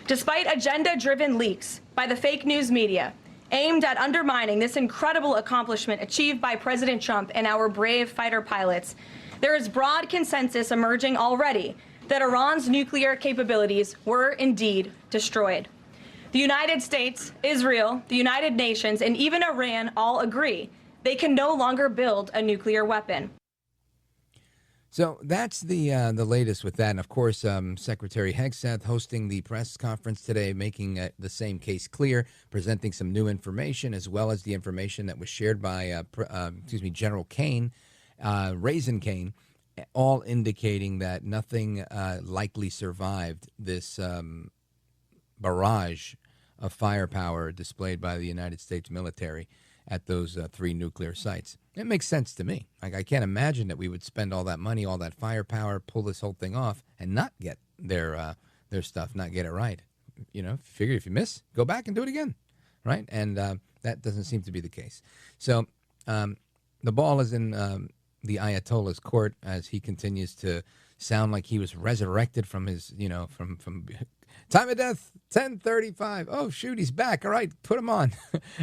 Despite agenda-driven leaks by the fake news media aimed at undermining this incredible accomplishment achieved by President Trump and our brave fighter pilots, there is broad consensus emerging already that Iran's nuclear capabilities were indeed destroyed. The United States, Israel, the United Nations, and even Iran all agree they can no longer build a nuclear weapon. So that's the latest with that. And, of course, Secretary Hegseth hosting the press conference today, making the same case clear, presenting some new information, as well as the information that was shared by General Kane, Raisin Kane, all indicating that nothing likely survived this barrage of firepower displayed by the United States military at those 3 nuclear sites. It makes sense to me. Like, I can't imagine that we would spend all that money, all that firepower, pull this whole thing off, and not get their stuff, not get it right. Figure if you miss, go back and do it again, right? And that doesn't seem to be the case. So the ball is in the Ayatollah's court as he continues to sound like he was resurrected from his, from time of death, 10:35. Oh, shoot, he's back. All right, put him on.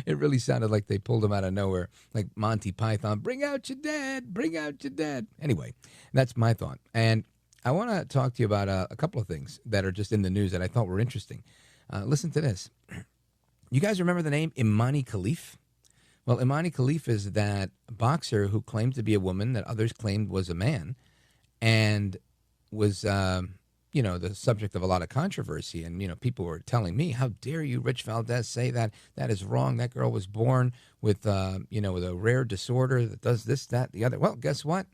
It really sounded like they pulled him out of nowhere, like Monty Python. Bring out your dad. Bring out your dad. Anyway, that's my thought. And I want to talk to you about a couple of things that are just in the news that I thought were interesting. Listen to this. You guys remember the name Imani Khalif? Well, Imani Khalif is that boxer who claimed to be a woman that others claimed was a man, and was the subject of a lot of controversy. And, people were telling me, how dare you, Rich Valdez, say that? That is wrong. That girl was born with, with a rare disorder that does this, that, the other. Well, guess what?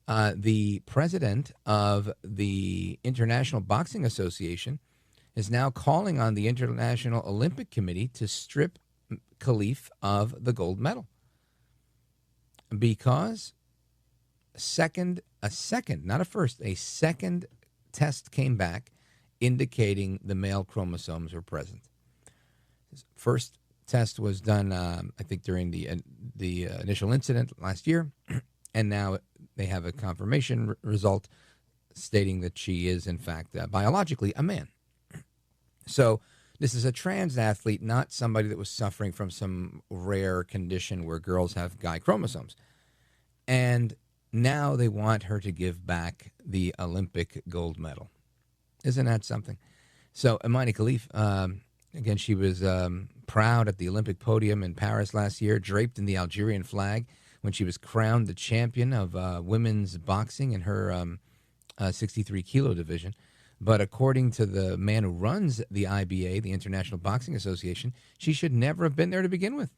The president of the International Boxing Association is now calling on the International Olympic Committee to strip Khalif of the gold medal because a second test came back indicating the male chromosomes were present. First test was done, I think, during the initial incident last year, and now they have a confirmation result stating that she is, in fact, biologically a man. So this is a trans athlete, not somebody that was suffering from some rare condition where girls have guy chromosomes. And now they want her to give back the Olympic gold medal. Isn't that something? So Imani Khalif, again, she was proud at the Olympic podium in Paris last year, draped in the Algerian flag when she was crowned the champion of women's boxing in her 63-kilo division. But according to the man who runs the IBA, the International Boxing Association, she should never have been there to begin with.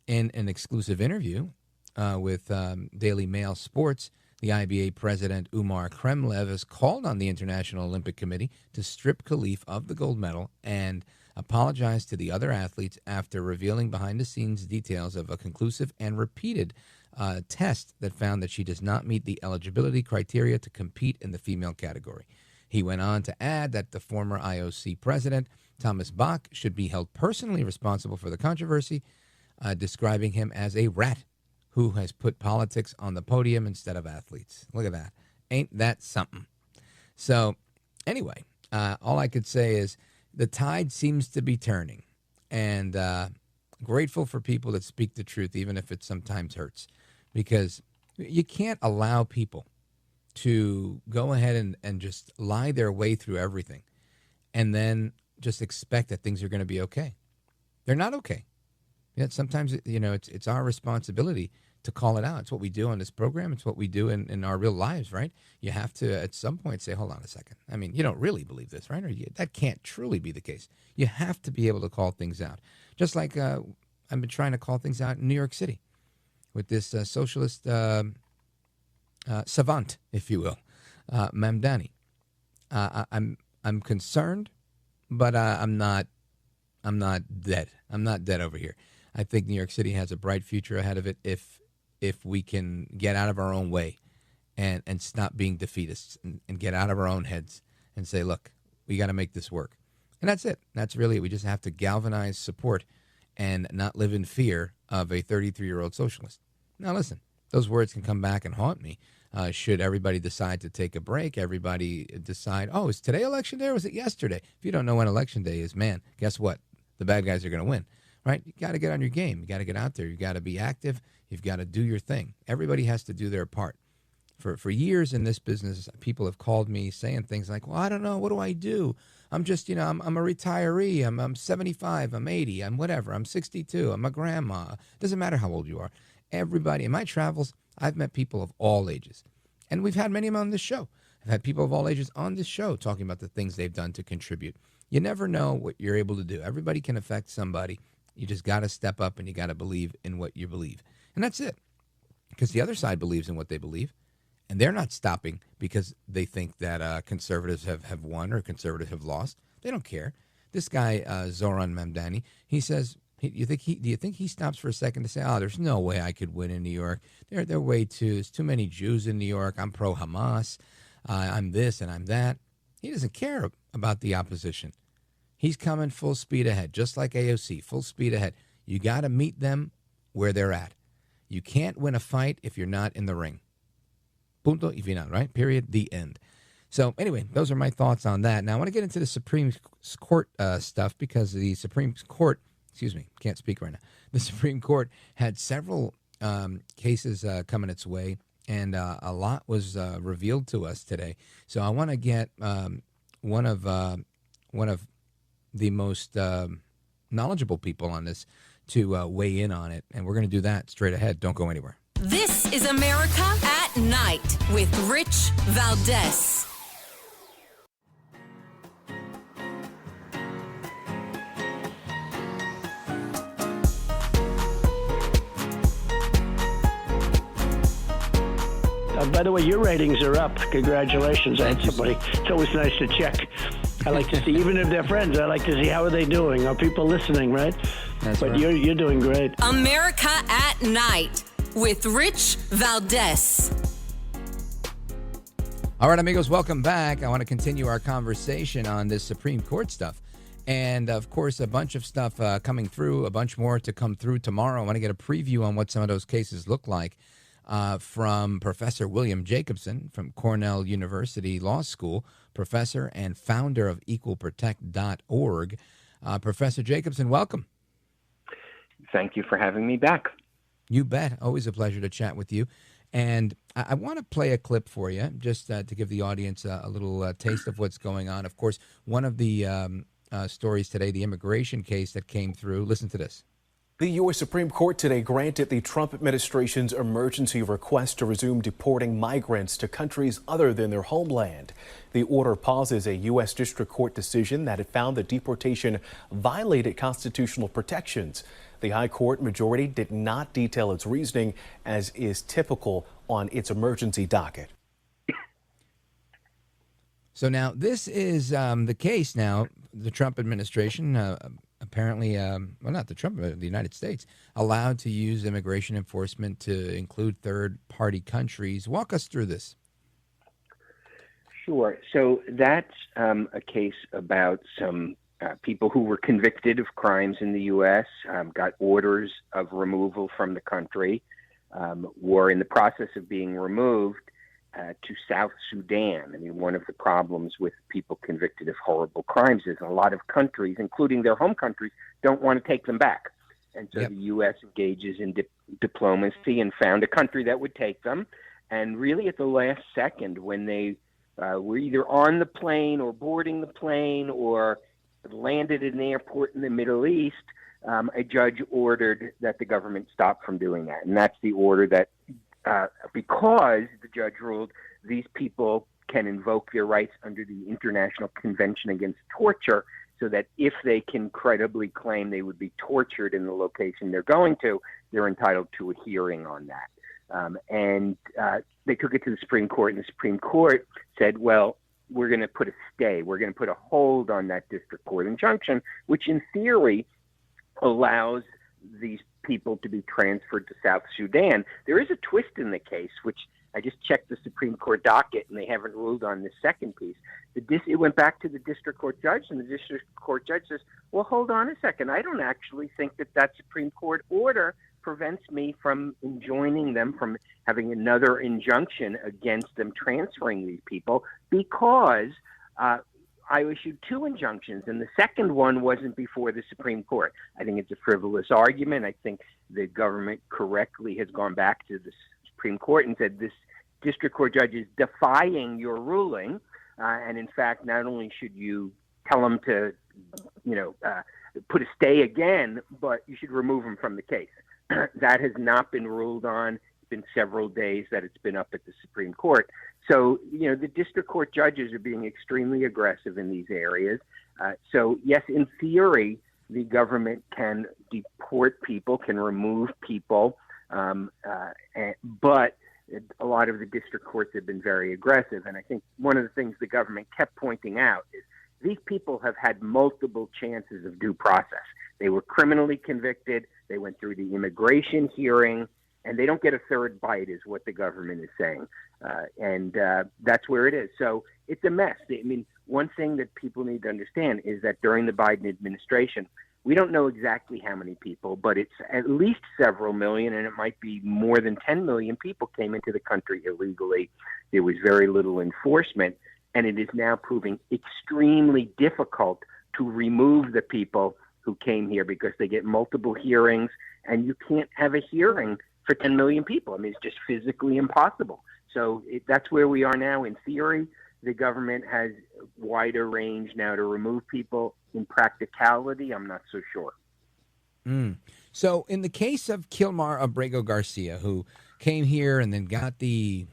In an exclusive interview with Daily Mail Sports, the IBA president Umar Kremlev has called on the International Olympic Committee to strip Khalif of the gold medal and apologize to the other athletes after revealing behind-the-scenes details of a conclusive and repeated test that found that she does not meet the eligibility criteria to compete in the female category. He went on to add that the former IOC president, Thomas Bach, should be held personally responsible for the controversy, describing him as a rat who has put politics on the podium instead of athletes. Look at that. Ain't that something? So anyway, all I could say is the tide seems to be turning, and grateful for people that speak the truth, even if it sometimes hurts, because you can't allow people to go ahead and just lie their way through everything and then just expect that things are going to be okay. They're not okay. Yet sometimes, it's our responsibility to call it out. It's what we do on this program. It's what we do in our real lives, right? You have to, at some point, say, hold on a second. I mean, you don't really believe this, right? That can't truly be the case. You have to be able to call things out. Just like I've been trying to call things out in New York City with this socialist savant, if you will, Mamdani. I'm concerned, but I'm not dead. I'm not dead over here. I think New York City has a bright future ahead of it if we can get out of our own way and stop being defeatists and get out of our own heads and say, look, we got to make this work. And that's it. That's really it. We just have to galvanize support and not live in fear of a 33-year-old socialist. Now, listen, those words can come back and haunt me. Should everybody decide to take a break, everybody decide, oh, is today election day or was it yesterday? If you don't know when election day is, man, guess what? The bad guys are going to win, right? You got to get on your game. You got to get out there. You got to be active. You've got to do your thing. Everybody has to do their part. For years in this business, people have called me saying things like, well, I don't know. What do I do? I'm just, I'm a retiree. I'm 75. I'm 80. I'm whatever. I'm 62. I'm a grandma. It doesn't matter how old you are. Everybody in my travels, I've met people of all ages. And we've had many of them on this show. I've had people of all ages on this show talking about the things they've done to contribute. You never know what you're able to do. Everybody can affect somebody. You just got to step up and you got to believe in what you believe. And that's it. Because the other side believes in what they believe. And they're not stopping because they think that conservatives have won or conservatives have lost. They don't care. This guy, Zoran Mamdani, he says, do you think he stops for a second to say, oh, there's no way I could win in New York. They're way there's too many Jews in New York. I'm pro-Hamas. I'm this and I'm that. He doesn't care about the opposition. He's coming full speed ahead, just like AOC, full speed ahead. You got to meet them where they're at. You can't win a fight if you're not in the ring. Punto y final, right? Period. The end. So anyway, those are my thoughts on that. Now I want to get into the Supreme Court stuff because the Supreme Court, can't speak right now. The Supreme Court had several cases coming its way, and a lot was revealed to us today. So I want to get one of the most knowledgeable people on this to weigh in on it, and we're going to do that straight ahead. Don't go anywhere. This is America at Night with Rich Valdez. By the way, your ratings are up. Congratulations. I had somebody. It's always nice to check. I like to see, even if they're friends, I like to see how are they doing. Are people listening, right? But right. You're doing great. America at Night with Rich Valdez. All right, amigos, welcome back. I want to continue our conversation on this Supreme Court stuff. And, of course, a bunch of stuff coming through, a bunch more to come through tomorrow. I want to get a preview on what some of those cases look like from Professor William Jacobson from Cornell University Law School, professor and founder of equalprotect.org. Professor Jacobson, welcome. Thank you for having me back. You bet. Always a pleasure to chat with you. And I want to play a clip for you just to give the audience a little taste of what's going on. Of course, one of the stories today, the immigration case that came through. Listen to this. The U.S. Supreme Court today granted the Trump administration's emergency request to resume deporting migrants to countries other than their homeland. The order pauses a U.S. District Court decision that had found that deportation violated constitutional protections. The High Court majority did not detail its reasoning, as is typical on its emergency docket. So now this is the case now. The Trump administration apparently, well, not the Trump, the United States, allowed to use immigration enforcement to include third-party countries. Walk us through this. Sure. So that's a case about some people who were convicted of crimes in the U.S., got orders of removal from the country, were in the process of being removed to South Sudan. I mean, one of the problems with people convicted of horrible crimes is a lot of countries, including their home countries, don't want to take them back. And so the U.S. engages in diplomacy and found a country that would take them. And really at the last second, when they were either on the plane or boarding the plane or landed in an airport in the Middle East, a judge ordered that the government stop from doing that. And that's the order that because the judge ruled these people can invoke their rights under the International Convention Against Torture, so that if they can credibly claim they would be tortured in the location they're going to, they're entitled to a hearing on that. And they took it to the Supreme Court, and the Supreme Court said, well, we're going to put a stay. We're going to put a hold on that district court injunction, which in theory allows these people to be transferred to South Sudan. There is a twist in the case, which I just checked the Supreme Court docket, and they haven't ruled on the second piece. It went back to the district court judge, and the district court judge says, well, hold on a second. I don't actually think that Supreme Court order prevents me from enjoining them from having another injunction against them transferring these people, because I issued two injunctions, and the second one wasn't before the Supreme Court. I think it's a frivolous argument. I think the government correctly has gone back to the Supreme Court and said this district court judge is defying your ruling, and in fact, not only should you tell them to, put a stay again, but you should remove them from the case. That has not been ruled on. It's been several days that it's been up at the Supreme Court. So, the district court judges are being extremely aggressive in these areas. So, yes, in theory, the government can deport people, can remove people, but a lot of the district courts have been very aggressive. And I think one of the things the government kept pointing out is these people have had multiple chances of due process. They were criminally convicted. They went through the immigration hearing, and they don't get a third bite is what the government is saying. And that's where it is. So it's a mess. I mean, one thing that people need to understand is that during the Biden administration, we don't know exactly how many people, but it's at least several million, and it might be more than 10 million people came into the country illegally. There was very little enforcement, and it is now proving extremely difficult to remove the people who came here because they get multiple hearings, and you can't have a hearing for 10 million people. I mean, it's just physically impossible. So that's where we are now. In theory, the government has wider range now to remove people. In practicality, I'm not so sure. So in the case of Kilmar Abrego Garcia, who came here and then got the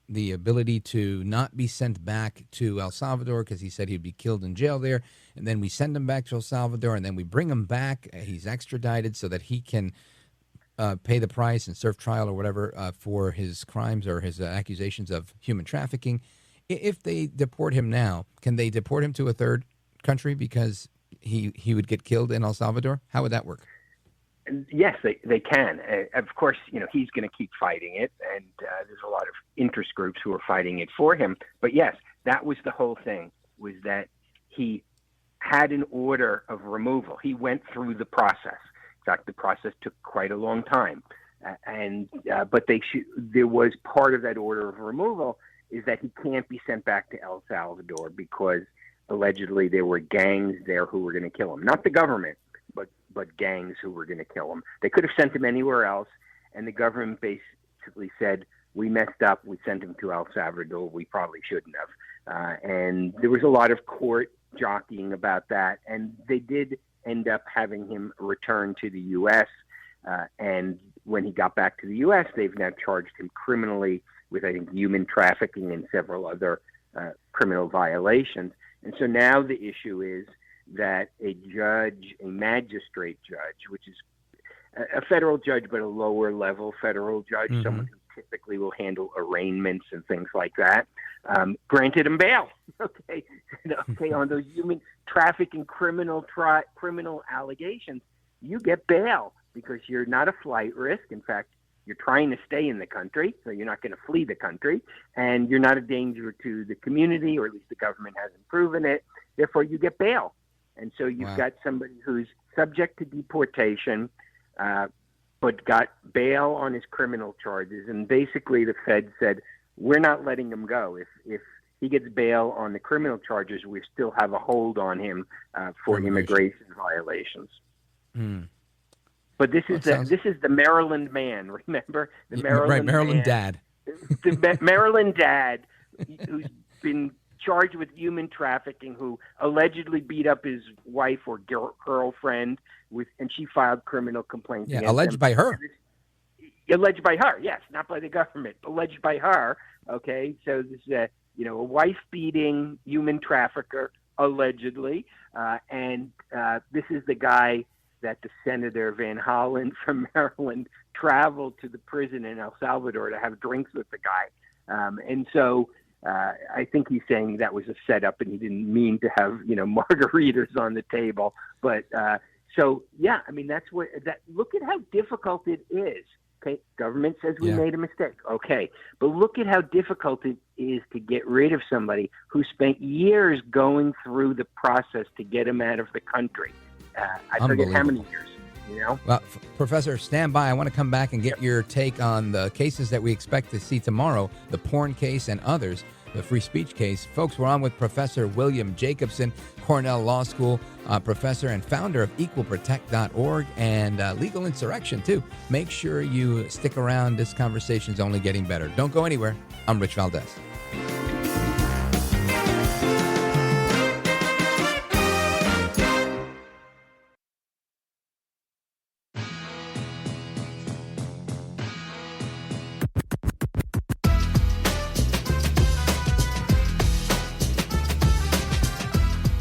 ability to not be sent back to El Salvador because he said he'd be killed in jail there, and then we send him back to El Salvador, and then we bring him back. He's extradited so that he can pay the price and serve trial or whatever for his crimes or his accusations of human trafficking. If they deport him now, can they deport him to a third country because he would get killed in El Salvador? How would that work? Yes, they can. Of course, he's going to keep fighting it, and there's a lot of interest groups who are fighting it for him. But yes, that was the whole thing, was that he had an order of removal. He went through the process. In fact, the process took quite a long time. But there was part of that order of removal is that he can't be sent back to El Salvador because allegedly there were gangs there who were going to kill him. Not the government, but gangs who were going to kill him. They could have sent him anywhere else, and the government basically said, we messed up, we sent him to El Salvador, we probably shouldn't have. And there was a lot of court jockeying about that, and they did end up having him return to the U.S., and when he got back to the U.S., they've now charged him criminally with, I think, human trafficking and several other criminal violations. And so now the issue is that a magistrate judge, which is a federal judge, but a lower level federal judge, someone who typically will handle arraignments and things like that, granted him bail. Okay, on those human trafficking criminal allegations, you get bail because you're not a flight risk. In fact, you're trying to stay in the country, so you're not going to flee the country, and you're not a danger to the community, or at least the government hasn't proven it. Therefore, you get bail. And so you've got somebody who's subject to deportation, but got bail on his criminal charges. And basically the Fed said, we're not letting him go. If he gets bail on the criminal charges, we still have a hold on him for immigration violations. But this is the Maryland man, remember? Maryland dad. The Maryland dad who's been charged with human trafficking, who allegedly beat up his wife or girlfriend, and she filed criminal complaints. Yeah, alleged by her. Alleged by her, yes, not by the government. Alleged by her. Okay, so this is a wife-beating human trafficker, allegedly, and this is the guy that the Senator Van Hollen from Maryland traveled to the prison in El Salvador to have drinks with the guy, and so. I think he's saying that was a setup, and he didn't mean to have margaritas on the table. But so yeah, I mean look at how difficult it is. Okay, government says we made a mistake. Okay, but look at how difficult it is to get rid of somebody who spent years going through the process to get him out of the country. I forget how many years. Well, Professor, stand by. I want to come back and get your take on the cases that we expect to see tomorrow, the porn case and others, the free speech case. Folks, we're on with Professor William Jacobson, Cornell Law School professor and founder of equalprotect.org and Legal Insurrection, too. Make sure you stick around. This conversation's only getting better. Don't go anywhere. I'm Rich Valdez.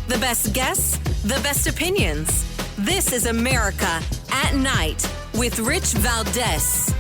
The best guests, the best opinions. This is America at Night with Rich Valdez.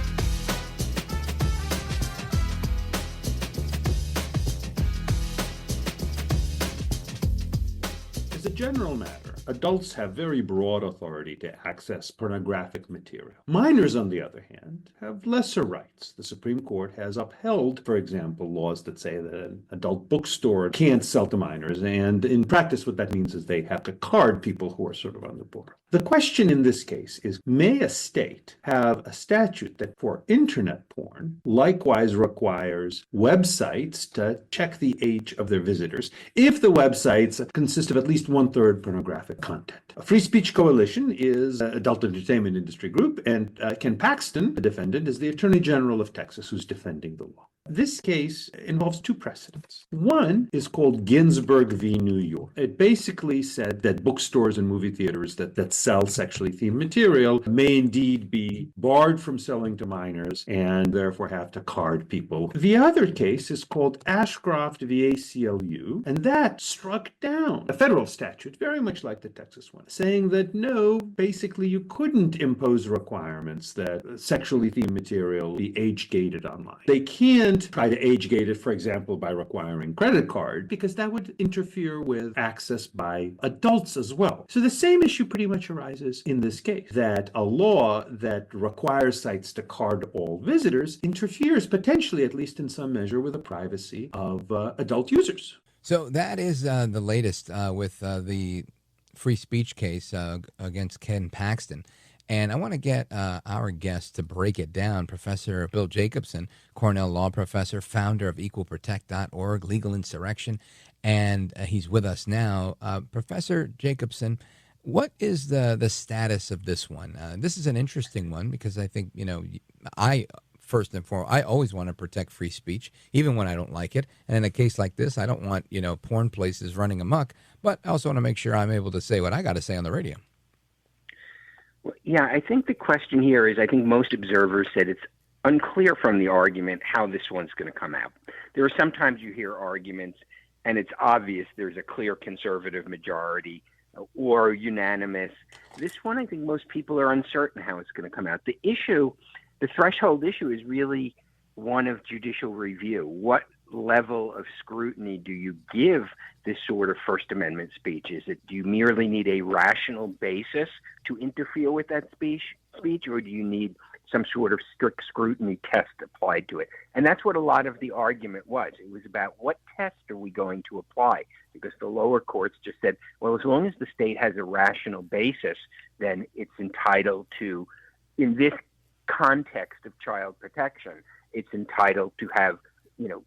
As a general matter, adults have very broad authority to access pornographic material. Minors, on the other hand, have lesser rights. The Supreme Court has upheld, for example, laws that say that an adult bookstore can't sell to minors, and in practice what that means is they have to card people who are sort of on the border. The question in this case is, may a state have a statute that for internet porn likewise requires websites to check the age of their visitors if the websites consist of at least one-third pornographic content? A Free Speech Coalition is an adult entertainment industry group, and Ken Paxton, the defendant, is the Attorney General of Texas who's defending the law. This case involves two precedents. One is called Ginsburg v. New York. It basically said that bookstores and movie theaters that sell sexually themed material may indeed be barred from selling to minors and therefore have to card people. The other case is called Ashcroft v. ACLU, and that struck down a federal statute, very much like the Texas one, saying that no, basically you couldn't impose requirements that sexually themed material be age-gated online. They can't try to age-gate it, for example, by requiring credit card, because that would interfere with access by adults as well. So the same issue pretty much arises in this case, that a law that requires sites to card all visitors interferes potentially, at least in some measure, with the privacy of adult users. So that is the latest with the free speech case against Ken Paxton. And I want to get our guest to break it down. Professor Bill Jacobson, Cornell law professor, founder of equalprotect.org, Legal Insurrection, and he's with us now. Professor Jacobson, what is the status of this one? This is an interesting one because I think, first and foremost, I always want to protect free speech, even when I don't like it. And in a case like this, I don't want, porn places running amok, but I also want to make sure I'm able to say what I got to say on the radio. Well, yeah, I think the question here is, I think most observers said it's unclear from the argument how this one's going to come out. There are sometimes you hear arguments and it's obvious there's a clear conservative majority or unanimous. This one, I think most people are uncertain how it's going to come out. The threshold issue is really one of judicial review. What level of scrutiny do you give this sort of First Amendment speech? Do you merely need a rational basis to interfere with that speech, or do you need some sort of strict scrutiny test applied to it? And that's what a lot of the argument was. It was about what test are we going to apply? Because the lower courts just said, well, as long as the state has a rational basis, then it's entitled to, in this context of child protection, it's entitled to have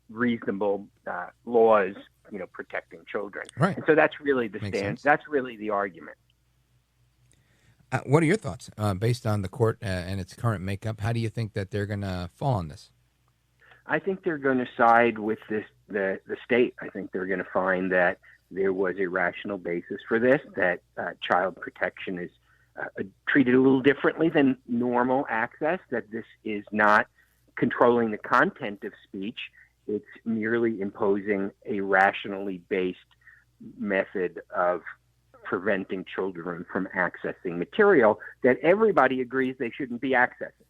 reasonable laws, protecting children. Right. And so that's really the Makes stance. sense. That's really the argument. What are your thoughts based on the court and its current makeup? How do you think that they're going to fall on this? I think they're going to side with the state. I think they're going to find that there was a rational basis for this, that child protection is treated a little differently than normal access, that this is not controlling the content of speech. It's merely imposing a rationally based method of preventing children from accessing material that everybody agrees they shouldn't be accessing.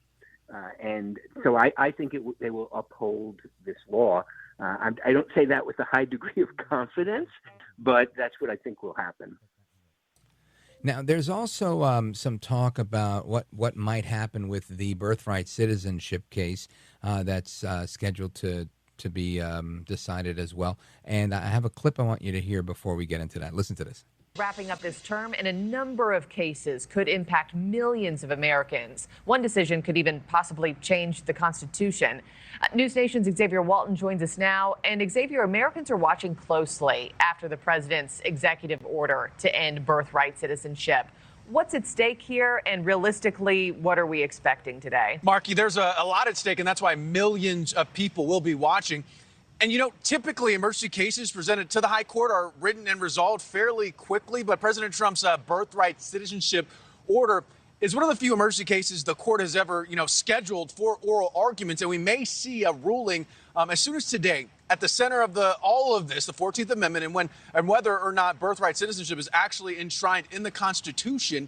And so I think they will uphold this law. I don't say that with a high degree of confidence, but that's what I think will happen. Now, there's also some talk about what might happen with the birthright citizenship case that's scheduled to be decided as well. And I have a clip I want you to hear before we get into that. Listen to this. Wrapping up this term, and a number of cases could impact millions of Americans. One decision could even possibly change the Constitution. News Nation's Xavier Walton joins us now. And Xavier, Americans are watching closely after the president's executive order to end birthright citizenship. What's at stake here, and realistically, what are we expecting today? Marky, there's a lot at stake, and that's why millions of people will be watching. And, typically emergency cases presented to the high court are written and resolved fairly quickly. But President Trump's birthright citizenship order is one of the few emergency cases the court has ever, scheduled for oral arguments. And we may see a ruling as soon as today. At the center of all of this, the 14th Amendment, and whether or not birthright citizenship is actually enshrined in the Constitution.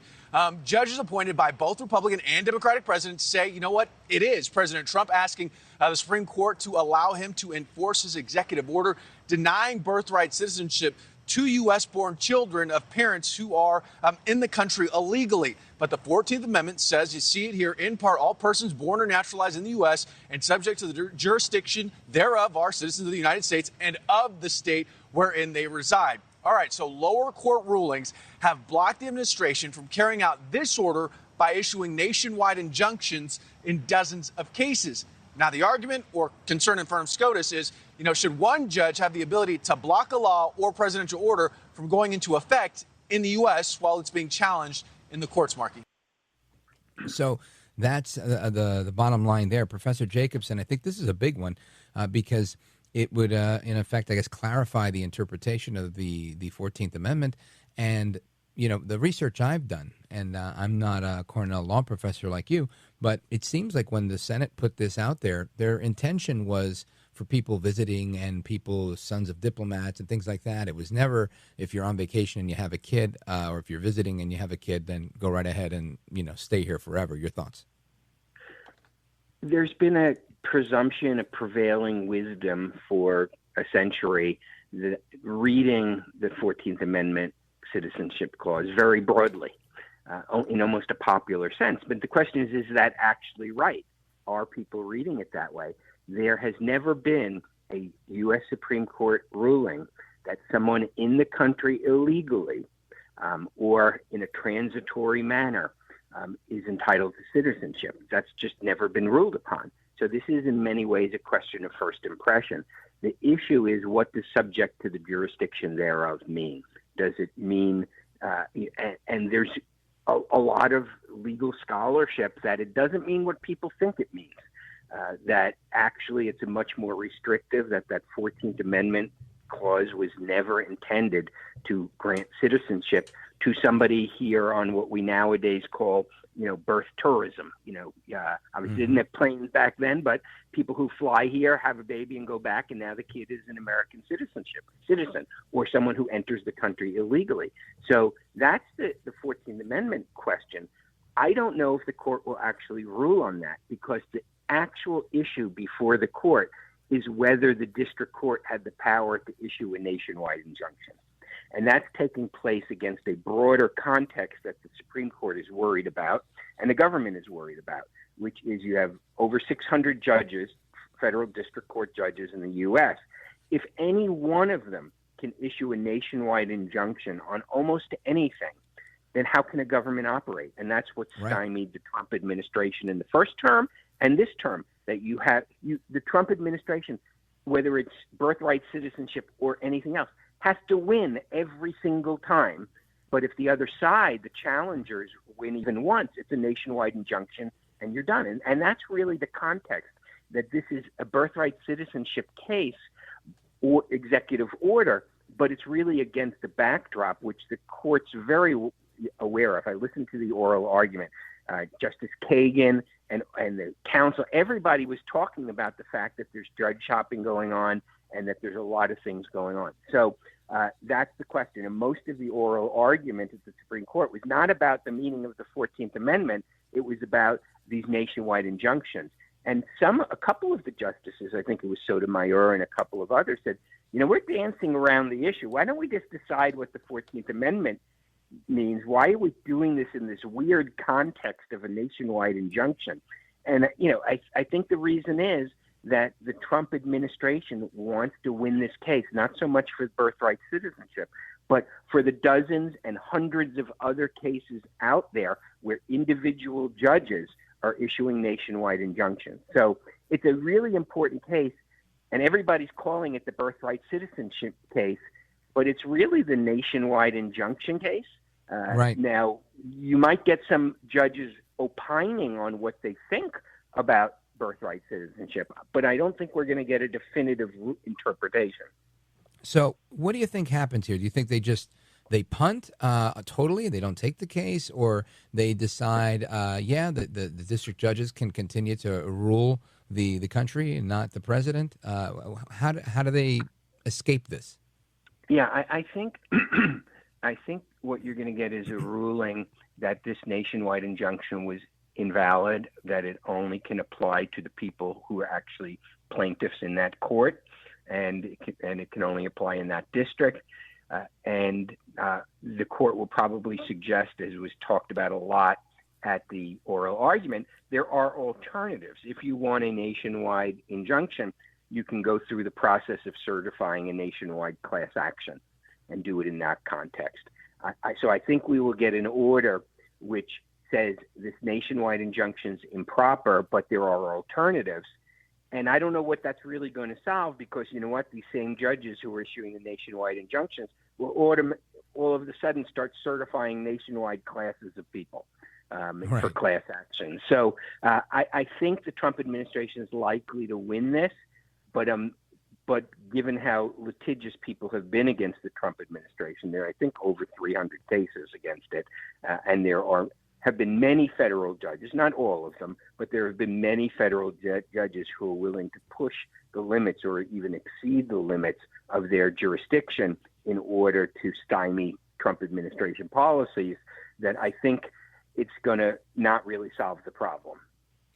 Judges appointed by both Republican and Democratic presidents say, you know what, it is. President Trump asking the Supreme Court to allow him to enforce his executive order denying birthright citizenship to U.S.-born children of parents who are in the country illegally. But the 14th Amendment says, you see it here in part, all persons born or naturalized in the U.S. and subject to the jurisdiction thereof are citizens of the United States and of the state wherein they reside. All right, so lower court rulings have blocked the administration from carrying out this order by issuing nationwide injunctions in dozens of cases. Now, the argument or concern in front of SCOTUS is, should one judge have the ability to block a law or presidential order from going into effect in the U.S. while it's being challenged in the courts, Marky? So That's the bottom line there. Professor Jacobson, I think this is a big one because it would, in effect, I guess, clarify the interpretation of the 14th Amendment. And, you know, the research I've done, and I'm not a Cornell law professor like you, but it seems like when the Senate put this out there, their intention was for people visiting and people, sons of diplomats and things like that. It was never, if you're on vacation and you have a kid, or if you're visiting and you have a kid, then go right ahead and, you know, stay here forever. Your thoughts? There's been a presumption of prevailing wisdom for a century that reading the 14th Amendment Citizenship Clause very broadly, in almost a popular sense. But the question is that actually right? Are people reading it that way? There has never been a U.S. Supreme Court ruling that someone in the country illegally or in a transitory manner is entitled to citizenship. That's just never been ruled upon. So this is in many ways a question of first impression. The issue is, what does subject to the jurisdiction thereof mean? Does it mean, and there's a lot of legal scholarship that it doesn't mean what people think it means. That actually it's a much more restrictive, that 14th Amendment clause was never intended to grant citizenship to somebody here on what we nowadays call, you know, birth tourism. You know, obviously didn't have planes back then, but people who fly here, have a baby and go back, and now the kid is an American citizen, or someone who enters the country illegally. So that's the 14th Amendment question. I don't know if the court will actually rule on that, because the actual issue before the court is whether the district court had the power to issue a nationwide injunction. And that's taking place against a broader context that the Supreme Court is worried about and the government is worried about, which is you have over 600 judges, federal district court judges in the U.S. If any one of them can issue a nationwide injunction on almost anything, then how can a government operate? And that's what stymied the Trump administration in the first term and this term, that the Trump administration, whether it's birthright citizenship or anything else, has to win every single time. But if the other side, the challengers, win even once, it's a nationwide injunction and you're done. And that's really the context, that this is a birthright citizenship case or executive order, but it's really against the backdrop, which the court's very aware of. I listened to the oral argument. Justice Kagan and the counsel, everybody was talking about the fact that there's judge shopping going on and that there's a lot of things going on. So that's the question. And most of the oral argument at the Supreme Court was not about the meaning of the 14th Amendment. It was about these nationwide injunctions. And a couple of the justices, I think it was Sotomayor and a couple of others, said, you know, we're dancing around the issue. Why don't we just decide what the 14th Amendment means? Why are we doing this in this weird context of a nationwide injunction? And, you know, I think the reason is that the Trump administration wants to win this case, not so much for birthright citizenship, but for the dozens and hundreds of other cases out there where individual judges are issuing nationwide injunctions. So it's a really important case, and everybody's calling it the birthright citizenship case, but it's really the nationwide injunction case. Right. Now, you might get some judges opining on what they think about birthright citizenship, but I don't think we're going to get a definitive interpretation. So what do you think happens here? Do you think they punt totally, they don't take the case, or they decide, the district judges can continue to rule the country and not the president? How do they escape this? Yeah, I think I think what you're going to get is a ruling that this nationwide injunction was invalid, that it only can apply to the people who are actually plaintiffs in that court, and it can only apply in that district. And the court will probably suggest, as was talked about a lot at the oral argument, there are alternatives. If you want a nationwide injunction, you can go through the process of certifying a nationwide class action and do it in that context. So I think we will get an order which says this nationwide injunction is improper, but there are alternatives. And I don't know what that's really going to solve, because you know what? These same judges who are issuing the nationwide injunctions will all of a sudden start certifying nationwide classes of people. for class action. So I think the Trump administration is likely to win this, but given how litigious people have been against the Trump administration, there are, I think, over 300 cases against it, and there have been many federal judges, not all of them, but there have been many federal judges who are willing to push the limits or even exceed the limits of their jurisdiction in order to stymie Trump administration policies, that I think it's going to not really solve the problem.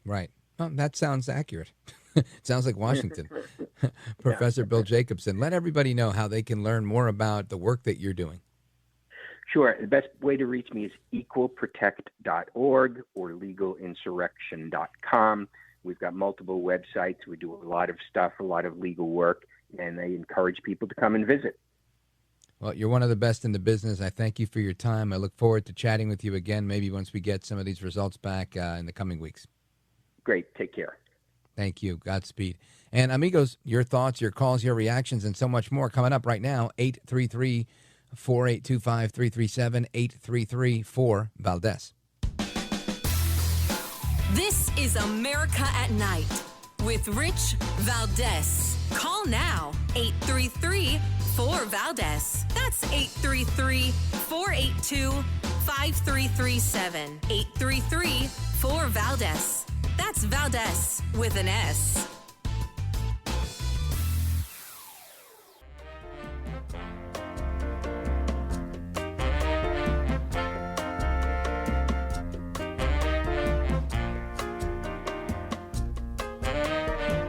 Right. Well, that sounds accurate. It sounds like Washington. Professor Bill Jacobson, let everybody know how they can learn more about the work that you're doing. Sure. The best way to reach me is equalprotect.org or legalinsurrection.com. We've got multiple websites. We do a lot of stuff, a lot of legal work, and I encourage people to come and visit. Well, you're one of the best in the business. I thank you for your time. I look forward to chatting with you again, maybe once we get some of these results back in the coming weeks. Great. Take care. Thank you. Godspeed. And amigos, your thoughts, your calls, your reactions, and so much more coming up right now. 833-4825-337, 833-4-VALDEZ. This is America at Night with Rich Valdez. Call now, 833-4-VALDEZ. That's 833-482-5337. 833-4-VALDEZ. That's Valdez with an S.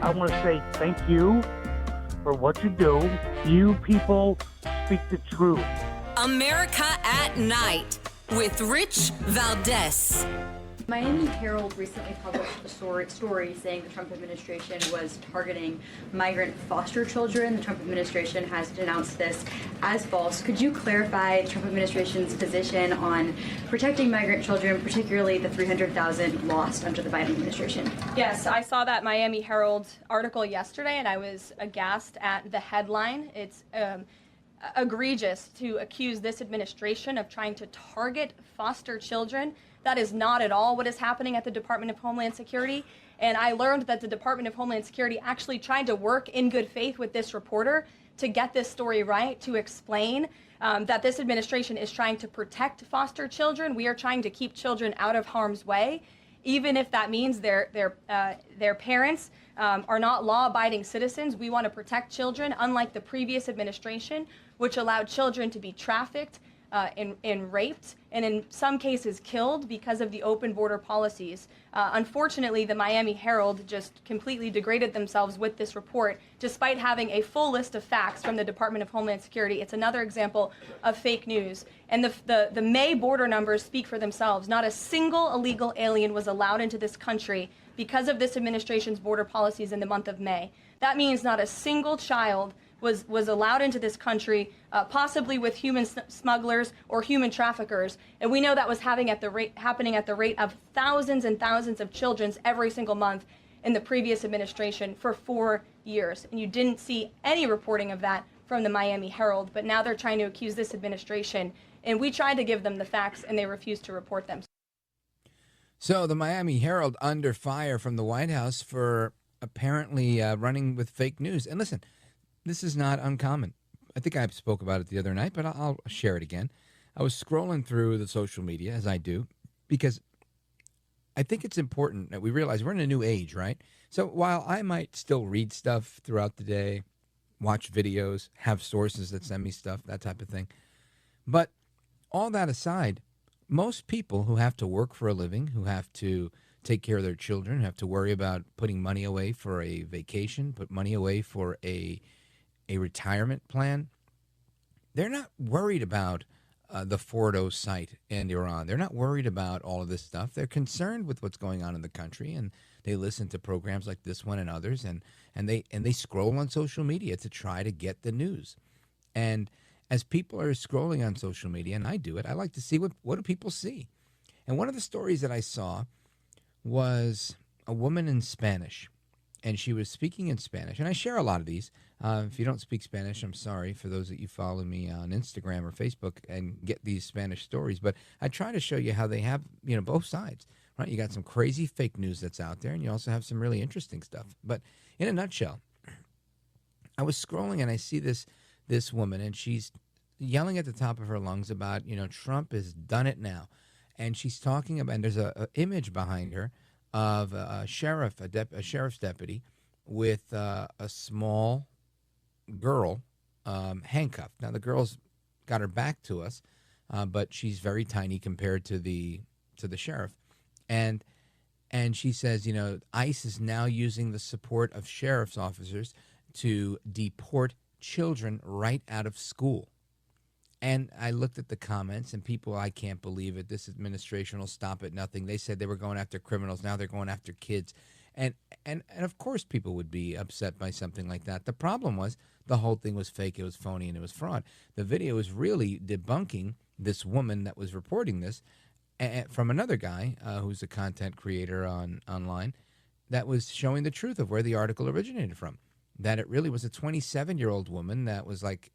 I want to say thank you for what you do. You people speak the truth. America at Night with Rich Valdez. Miami Herald recently published a story saying the Trump administration was targeting migrant foster children. The Trump administration has denounced this as false. Could you clarify the Trump administration's position on protecting migrant children, particularly the 300,000 lost under the Biden administration? Yes, I saw that Miami Herald article yesterday, and I was aghast at the headline. It's egregious to accuse this administration of trying to target foster children. That is not at all what is happening at the Department of Homeland Security. And I learned that the Department of Homeland Security actually tried to work in good faith with this reporter to get this story right, to explain that this administration is trying to protect foster children. We are trying to keep children out of harm's way, even if that means their parents are not law-abiding citizens. We want to protect children, unlike the previous administration, which allowed children to be trafficked and raped, and in some cases killed because of the open border policies. Unfortunately, the Miami Herald just completely degraded themselves with this report, despite having a full list of facts from the Department of Homeland Security. It's another example of fake news. And the May border numbers speak for themselves. Not a single illegal alien was allowed into this country because of this administration's border policies in the month of May. That means not a single child was allowed into this country, possibly with human smugglers or human traffickers. And we know that was happening at the rate of thousands and thousands of children every single month in the previous administration for 4 years. And you didn't see any reporting of that from the Miami Herald, but now they're trying to accuse this administration. And we tried to give them the facts, and they refused to report them. So the Miami Herald under fire from the White House for apparently running with fake news. And listen, this is not uncommon. I think I spoke about it the other night, but I'll share it again. I was scrolling through the social media, as I do, because I think it's important that we realize we're in a new age, right? So while I might still read stuff throughout the day, watch videos, have sources that send me stuff, that type of thing, but all that aside, most people who have to work for a living, who have to take care of their children, have to worry about putting money away for a vacation, put money away for a retirement plan, they're not worried about the Fordo site in Iran. They're not worried about all of this stuff. They're concerned with what's going on in the country, and they listen to programs like this one and others, and they scroll on social media to try to get the news. And as people are scrolling on social media, and I do it, I like to see what do people see. And one of the stories that I saw was a woman in Spanish, and she was speaking in Spanish. And I share a lot of these. If you don't speak Spanish, I'm sorry for those that you follow me on Instagram or Facebook and get these Spanish stories. But I try to show you how they have, both sides, right? You got some crazy fake news that's out there, and you also have some really interesting stuff. But in a nutshell, I was scrolling and I see this woman, and she's yelling at the top of her lungs about, Trump has done it now. And she's talking about, and there's a image behind her of a sheriff, a sheriff's deputy with a small girl handcuffed. Now the girl's got her back to us, but she's very tiny compared to the sheriff, and she says, ICE is now using the support of sheriff's officers to deport children right out of school. And I looked at the comments, and people, I can't believe it. This administration will stop at nothing. They said they were going after criminals. Now they're going after kids. And of course people would be upset by something like that. The problem was the whole thing was fake. It was phony, and it was fraud. The video was really debunking this woman that was reporting this from another guy who's a content creator online that was showing the truth of where the article originated from, that it really was a 27-year-old woman that was like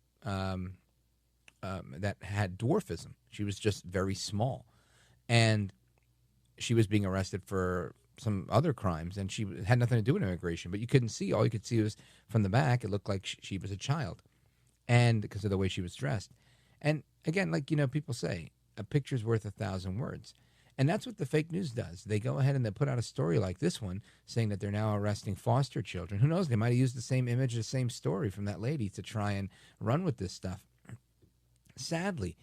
that had dwarfism. She was just very small, and she was being arrested for some other crimes, and she had nothing to do with immigration, but you couldn't see. All you could see was from the back, it looked like she was a child, and because of the way she was dressed. And again, like, people say, a picture's worth 1,000 words. And that's what the fake news does. They go ahead and they put out a story like this one saying that they're now arresting foster children. Who knows? They might have used the same image, the same story from that lady to try and run with this stuff. Sadly,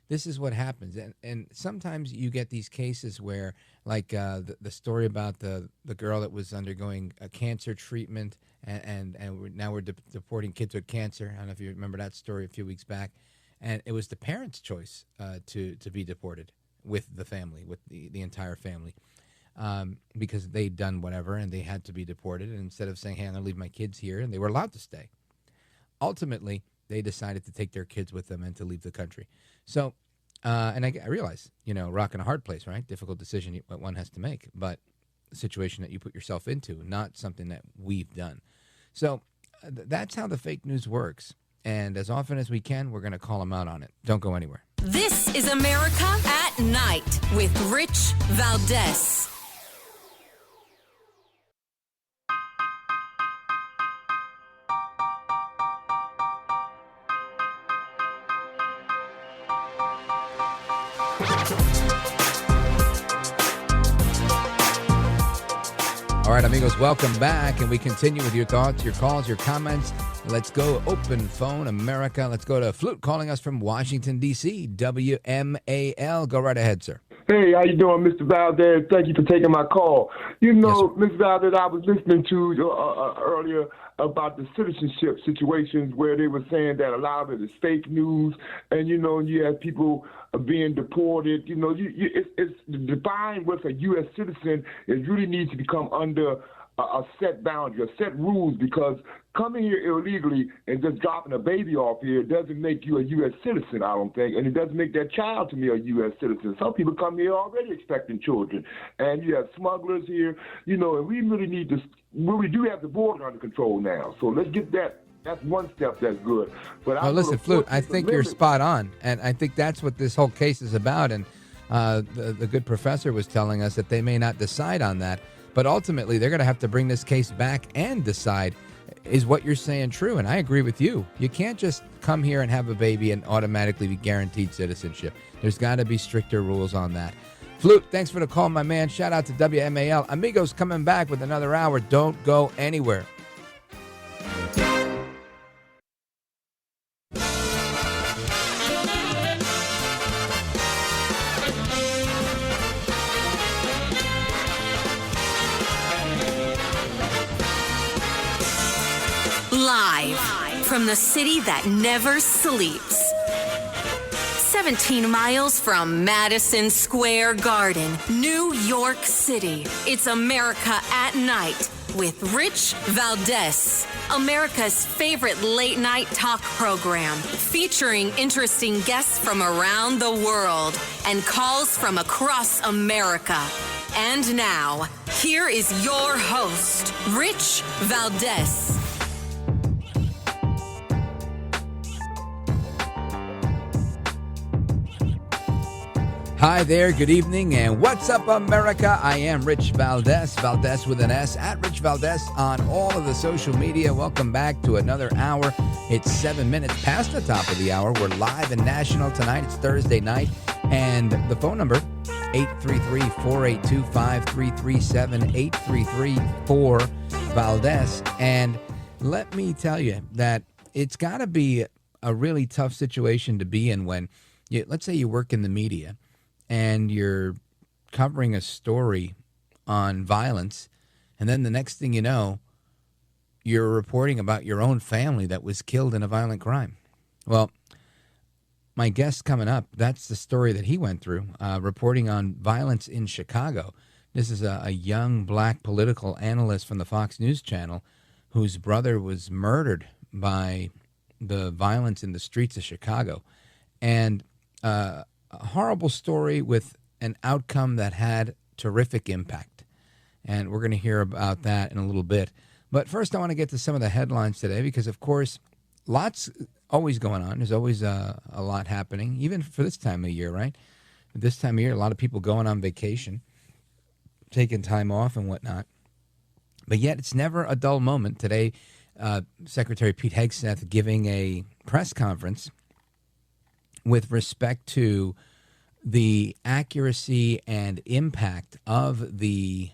this is what happens. And sometimes you get these cases where, like the story about the girl that was undergoing a cancer treatment, and now we're deporting kids with cancer. I don't know if you remember that story a few weeks back. And it was the parents' choice to be deported with the family, with the entire family, because they'd done whatever and they had to be deported. And instead of saying, hey, I'm going to leave my kids here, and they were allowed to stay. Ultimately, they decided to take their kids with them and to leave the country. So, and I realize, rock and a hard place, right? Difficult decision what one has to make, but a situation that you put yourself into, not something that we've done. So that's how the fake news works. And as often as we can, we're going to call them out on it. Don't go anywhere. This is America at Night with Rich Valdez. All right, amigos, welcome back, and we continue with your thoughts, your calls, your comments. Let's go open phone America. Let's go to Flute calling us from Washington, D.C., WMAL. Go right ahead, sir. Hey, how you doing, Mr. Valdez? Thank you for taking my call. Mr. Valdez, I was listening to earlier about the citizenship situations where they were saying that a lot of it is fake news, and you have people being deported. It's defined with a U.S. citizen. It really needs to become under a set boundary, a set rules, because coming here illegally and just dropping a baby off here doesn't make you a U.S. citizen, I don't think, and it doesn't make that child to me a U.S. citizen. Some people come here already expecting children, and you have smugglers here, and we really need to, we do have the border under control now, so let's get that. That's one step that's good. But listen, Flute, I think you're spot on, and I think that's what this whole case is about, and the good professor was telling us that they may not decide on that, but ultimately they're going to have to bring this case back and decide, is what you're saying true? And I agree with you. You can't just come here and have a baby and automatically be guaranteed citizenship. There's got to be stricter rules on that. Flute, thanks for the call, my man. Shout out to WMAL. Amigos coming back with another hour. Don't go anywhere. Live from the city that never sleeps. 17 miles from Madison Square Garden, New York City. It's America at Night with Rich Valdez. America's favorite late night talk program, featuring interesting guests from around the world and calls from across America. And now, Here is your host, Rich Valdez. Hi there, good evening, and what's up, America? I am Rich Valdez, Valdez with an S, at Rich Valdez on all of the social media. Welcome back to another hour. It's 7 minutes past the top of the hour. We're live and national tonight. It's Thursday night, and the phone number, 833-482-5337, 833-4-Valdez. And let me tell you that it's got to be a really tough situation to be in when, let's say you work in the media, and you're covering a story on violence, and then the next thing you know, you're reporting about your own family that was killed in a violent crime. Well, my guest coming up, that's the story that he went through, reporting on violence in Chicago. This is a young black political analyst from the Fox News Channel whose brother was murdered by the violence in the streets of Chicago. And a horrible story with an outcome that had terrific impact. And we're going to hear about that in a little bit. But first, I want to get to some of the headlines today because, of course, lots always going on. There's always a lot happening, even for this time of year, right? This time of year, a lot of people going on vacation, taking time off and whatnot. But yet, it's never a dull moment. Today, Secretary Pete Hegseth giving a press conference with respect to the accuracy and impact of the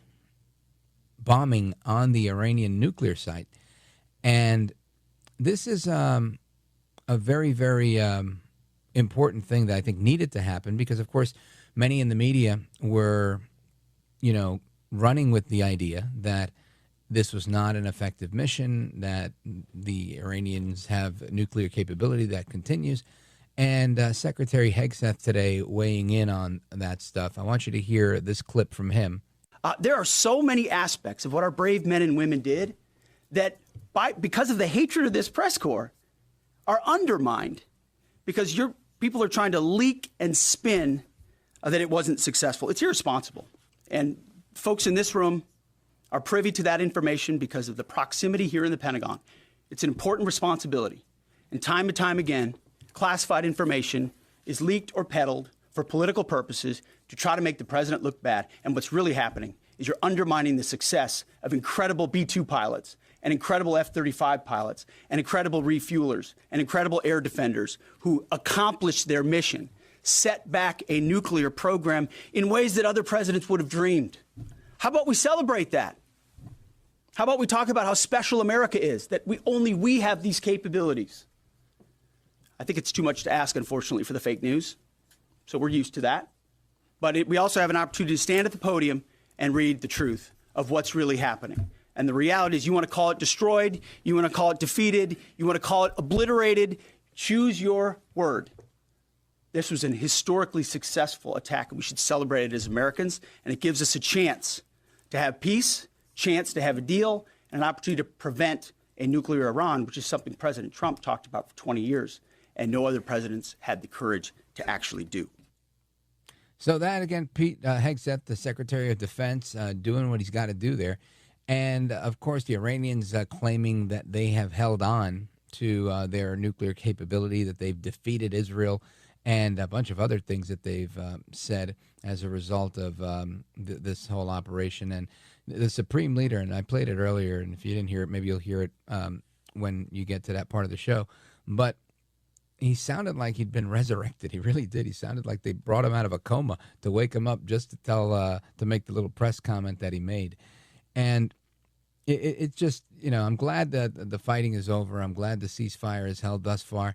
bombing on the Iranian nuclear site. And this is a very, very important thing that I think needed to happen because, of course, many in the media were, running with the idea that this was not an effective mission, that the Iranians have nuclear capability that continues. And Secretary Hegseth today weighing in on that stuff. I want you to hear this clip from him. There are so many aspects of what our brave men and women did that because of the hatred of this press corps are undermined because your people are trying to leak and spin that it wasn't successful. It's irresponsible. And folks in this room are privy to that information because of the proximity here in the Pentagon. It's an important responsibility. And time again, classified information is leaked or peddled for political purposes to try to make the president look bad. And what's really happening is you're undermining the success of incredible B-2 pilots and incredible F-35 pilots and incredible refuelers and incredible air defenders who accomplished their mission, set back a nuclear program in ways that other presidents would have dreamed. How about we celebrate that? How about we talk about how special America is, that we have these capabilities? I think it's too much to ask, unfortunately, for the fake news. So we're used to that. But we also have an opportunity to stand at the podium and read the truth of what's really happening. And the reality is you want to call it destroyed, you want to call it defeated, you want to call it obliterated. Choose your word. This was an historically successful attack, and we should celebrate it as Americans. And it gives us a chance to have peace, chance to have a deal, and an opportunity to prevent a nuclear Iran, which is something President Trump talked about for 20 years. And no other presidents had the courage to actually do. So that, again, Pete Hegseth, the Secretary of Defense, doing what he's got to do there. And, of course, the Iranians claiming that they have held on to their nuclear capability, that they've defeated Israel, and a bunch of other things that they've said as a result of this whole operation. And the Supreme Leader, and I played it earlier, and if you didn't hear it, maybe you'll hear it when you get to that part of the show. But he sounded like he'd been resurrected. He really did. He sounded like they brought him out of a coma to wake him up just to to make the little press comment that he made. And it just, I'm glad that the fighting is over. I'm glad the ceasefire is held thus far.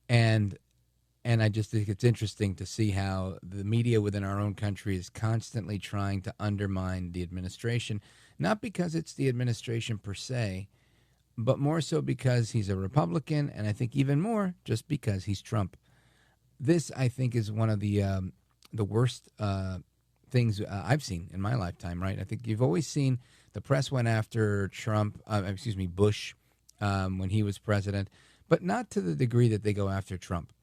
And I just think it's interesting to see how the media within our own country is constantly trying to undermine the administration, not because it's the administration per se, but more so because he's a Republican, and I think even more just because he's Trump. This, I think, is one of the worst things I've seen in my lifetime, right? I think you've always seen the press went after Bush when he was president, but not to the degree that they go after Trump,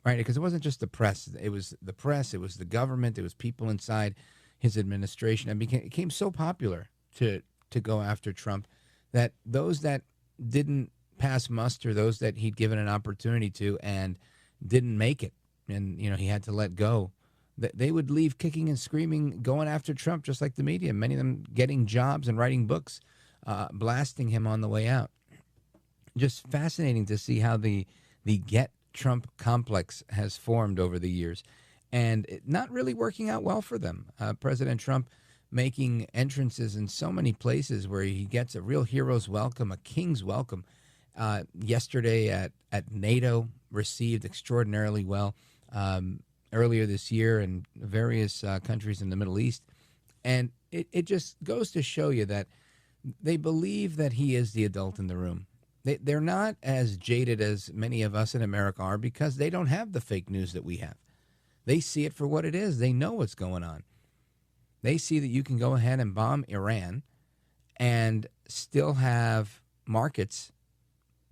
right? Because it wasn't just the press. It was the press, it was the government, it was people inside his administration. It became so popular to go after Trump, that those that didn't pass muster, those that he'd given an opportunity to and didn't make it, and he had to let go, they would leave kicking and screaming, going after Trump, just like the media. Many of them getting jobs and writing books, blasting him on the way out. Just fascinating to see how the Get Trump complex has formed over the years, and not really working out well for them. President Trump making entrances in so many places where he gets a real hero's welcome, a king's welcome. Yesterday at NATO, received extraordinarily well. Earlier this year in various countries in the Middle East. And it just goes to show you that they believe that he is the adult in the room. They're not as jaded as many of us in America are, because they don't have the fake news that we have. They see it for what it is. They know what's going on. They see that you can go ahead and bomb Iran and still have markets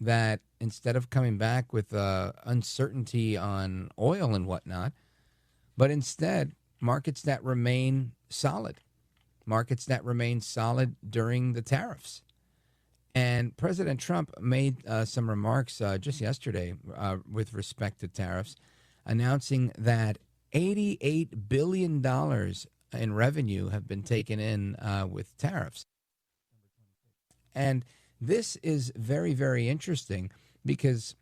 that, instead of coming back with uncertainty on oil and whatnot, but instead markets that remain solid, during the tariffs. And President Trump made some remarks just yesterday with respect to tariffs, announcing that $88 billion in revenue have been taken in with tariffs. And this is very, very interesting because,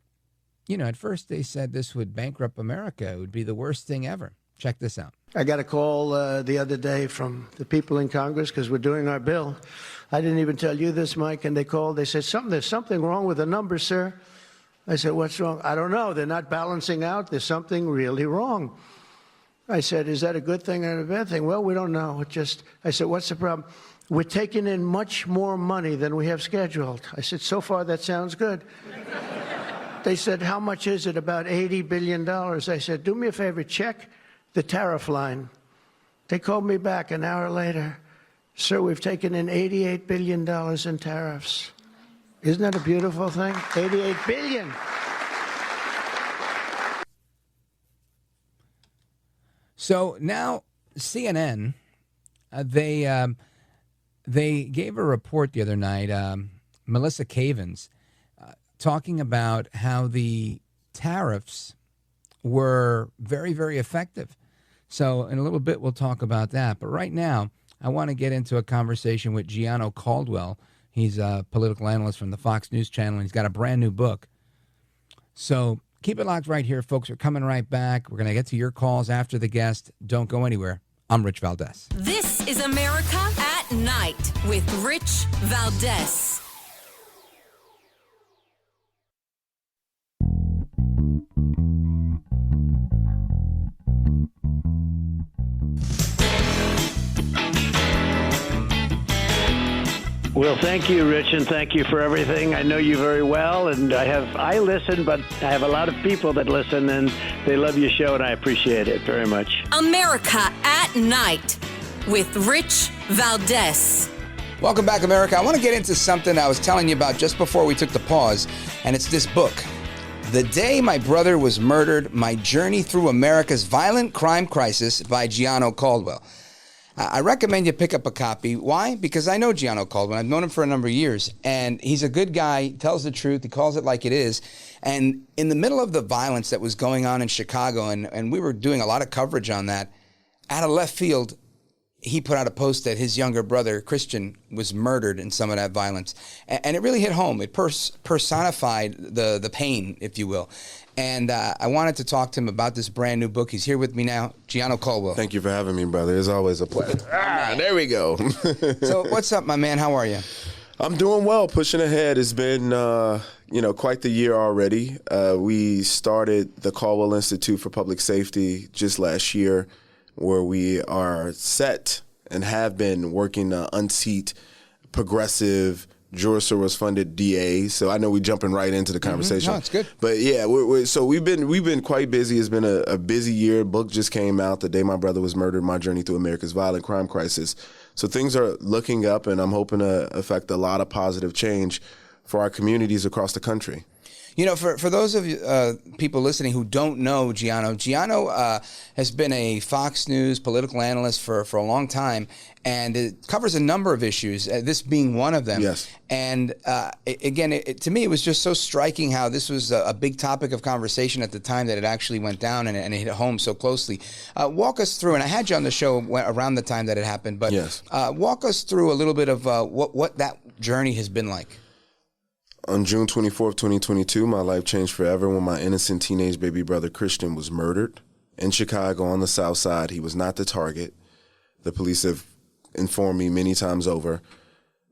at first they said this would bankrupt America. It would be the worst thing ever. Check this out. I got a call the other day from the people in Congress because we're doing our bill. I didn't even tell you this, Mike, and they called. They said, there's something wrong with the numbers, sir. I said, what's wrong? I don't know. They're not balancing out. There's something really wrong. I said, is that a good thing or a bad thing? Well, we don't know. I said, what's the problem? We're taking in much more money than we have scheduled. I said, so far that sounds good. They said, how much is it? About $80 billion. I said, do me a favor, check the tariff line. They called me back an hour later. Sir, we've taken in $88 billion in tariffs. Isn't that a beautiful thing? $88 billion. So now CNN, they gave a report the other night, Melissa Cavins, talking about how the tariffs were very, very effective. So in a little bit, we'll talk about that. But right now, I want to get into a conversation with Gianno Caldwell. He's a political analyst from the Fox News Channel, and he's got a brand new book. So keep it locked right here, folks. We're coming right back. We're going to get to your calls after the guest. Don't go anywhere. I'm Rich Valdez. This is America at Night with Rich Valdez. Well, thank you, Rich, and thank you for everything. I know you very well, and I listen, but I have a lot of people that listen, and they love your show, and I appreciate it very much. America at Night with Rich Valdez. Welcome back, America. I want to get into something I was telling you about just before we took the pause, and it's this book, The Day My Brother Was Murdered, My Journey Through America's Violent Crime Crisis by Gianno Caldwell. I recommend you pick up a copy. Why? Because I know Gianno Caldwell. I've known him for a number of years, and he's a good guy. He tells the truth. He calls it like it is. And in the middle of the violence that was going on in Chicago, and we were doing a lot of coverage on that, out of left field, he put out a post that his younger brother, Christian, was murdered in some of that violence. And it really hit home. It personified the pain, if you will. And I wanted to talk to him about this brand new book. He's here with me now, Gianno Caldwell. Thank you for having me, brother. It's always a pleasure. There we go. So what's up, my man? How are you? I'm doing well, pushing ahead. It's been, quite the year already. We started the Caldwell Institute for Public Safety just last year, where we are set and have been working to unseat progressive George Soros-funded DAs. So I know we're jumping right into the conversation. No, it's good. But yeah, so we've been quite busy. It's been a busy year. Book just came out, The Day My Brother Was Murdered, My Journey Through America's Violent Crime Crisis. So things are looking up, and I'm hoping to affect a lot of positive change for our communities across the country. You know, for those of you people listening who don't know Gianno has been a Fox News political analyst for a long time, and it covers a number of issues, this being one of them. Yes. And again, to me, it was just so striking how this was a big topic of conversation at the time that it actually went down and it hit home so closely. Walk us through, and I had you on the show around the time that it happened, but yes. Walk us through a little bit of what that journey has been like. On June 24th, 2022, my life changed forever when my innocent teenage baby brother Christian was murdered in Chicago on the South Side. He was not the target. The police have informed me many times over.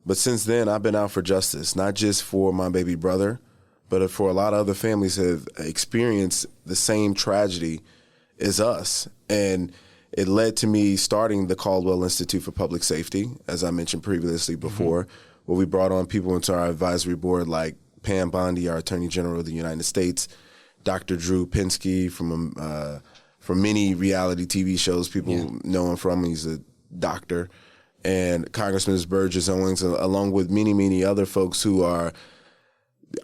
But since then, I've been out for justice, not just for my baby brother, but for a lot of other families who have experienced the same tragedy as us. And it led to me starting the Caldwell Institute for Public Safety, as I mentioned previously before, where we brought on people into our advisory board like Pam Bondi, our Attorney General of the United States, Dr. Drew Pinsky from many reality TV shows people know him from. He's a doctor. And Congressman Burgess Owens, along with many, many other folks who are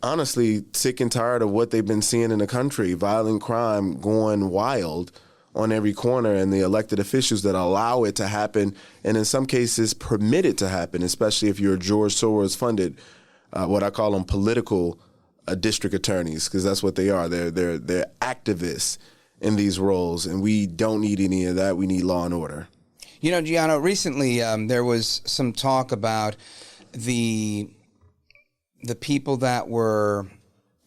honestly sick and tired of what they've been seeing in the country, violent crime going wild on every corner, and the elected officials that allow it to happen, and in some cases permit it to happen, especially if you're George Soros funded, what I call them political district attorneys, because that's what they are. They're activists in these roles, and we don't need any of that. We need law and order. You know, Gianno, recently there was some talk about the people that were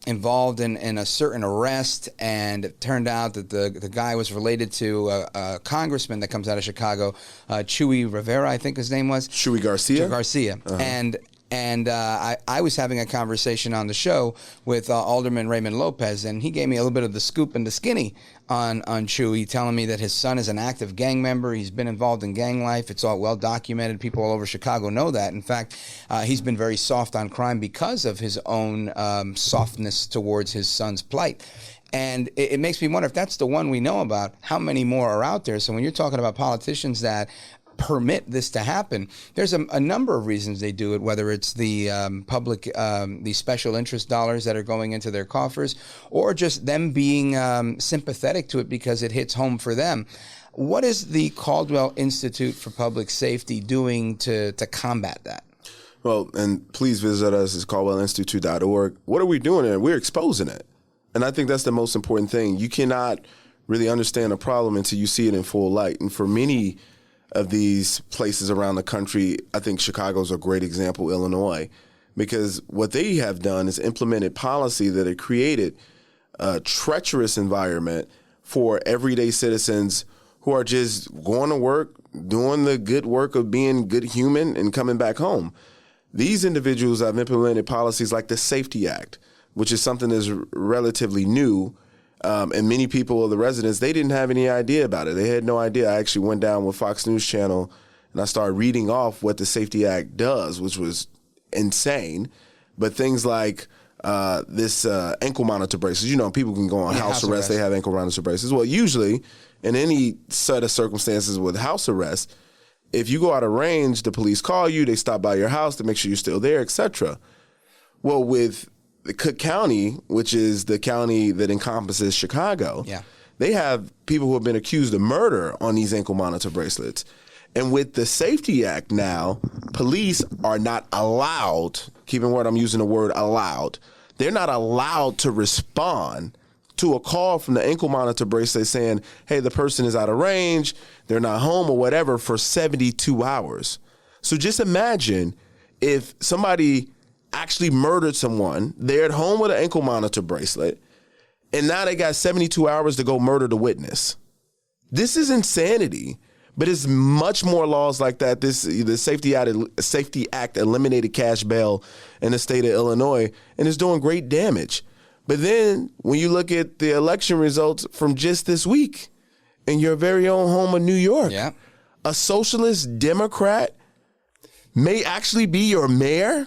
involved in a certain arrest, and it turned out that the guy was related to a congressman that comes out of Chicago, Chuy Rivera, I think his name was. Chuy Garcia? Garcia. Uh-huh. And I was having a conversation on the show with Alderman Raymond Lopez, and he gave me a little bit of the scoop and the skinny on Chuy, telling me that his son is an active gang member. He's been involved in gang life. It's all well documented. People all over Chicago know that. In fact, he's been very soft on crime because of his own softness towards his son's plight. And it makes me wonder, if that's the one we know about, how many more are out there? So when you're talking about politicians that permit this to happen, there's a number of reasons they do it, whether it's the public, the special interest dollars that are going into their coffers, or just them being sympathetic to it because it hits home for them. What is the Caldwell Institute for Public Safety doing to combat that? Well, and please visit us at caldwellinstitute.org. What are we doing there? We're exposing it. And I think that's the most important thing. You cannot really understand a problem until you see it in full light. And for many of these places around the country, I think Chicago's a great example, Illinois, because what they have done is implemented policy that had created a treacherous environment for everyday citizens who are just going to work, doing the good work of being good human and coming back home. These individuals have implemented policies like the Safety Act, which is something that's relatively new. And many people, the residents, they didn't have any idea about it. They had no idea. I actually went down with Fox News Channel and I started reading off what the Safety Act does, which was insane. But things like this ankle monitor braces, you know, people can go on house arrest. They have ankle monitor braces. Well, usually in any set of circumstances with house arrest, if you go out of range, the police call you, they stop by your house to make sure you're still there, etc. Well, with Cook County, which is the county that encompasses Chicago, they have people who have been accused of murder on these ankle monitor bracelets. And with the Safety Act now, police are not allowed, keep in mind I'm using the word allowed, they're not allowed to respond to a call from the ankle monitor bracelet saying, hey, the person is out of range, they're not home or whatever for 72 hours. So just imagine if somebody actually murdered someone, they're at home with an ankle monitor bracelet, and now they got 72 hours to go murder the witness. This is insanity, but it's much more laws like that. The Safety Act eliminated cash bail in the state of Illinois, and it's doing great damage. But then when you look at the election results from just this week in your very own home of New York, a socialist Democrat may actually be your mayor.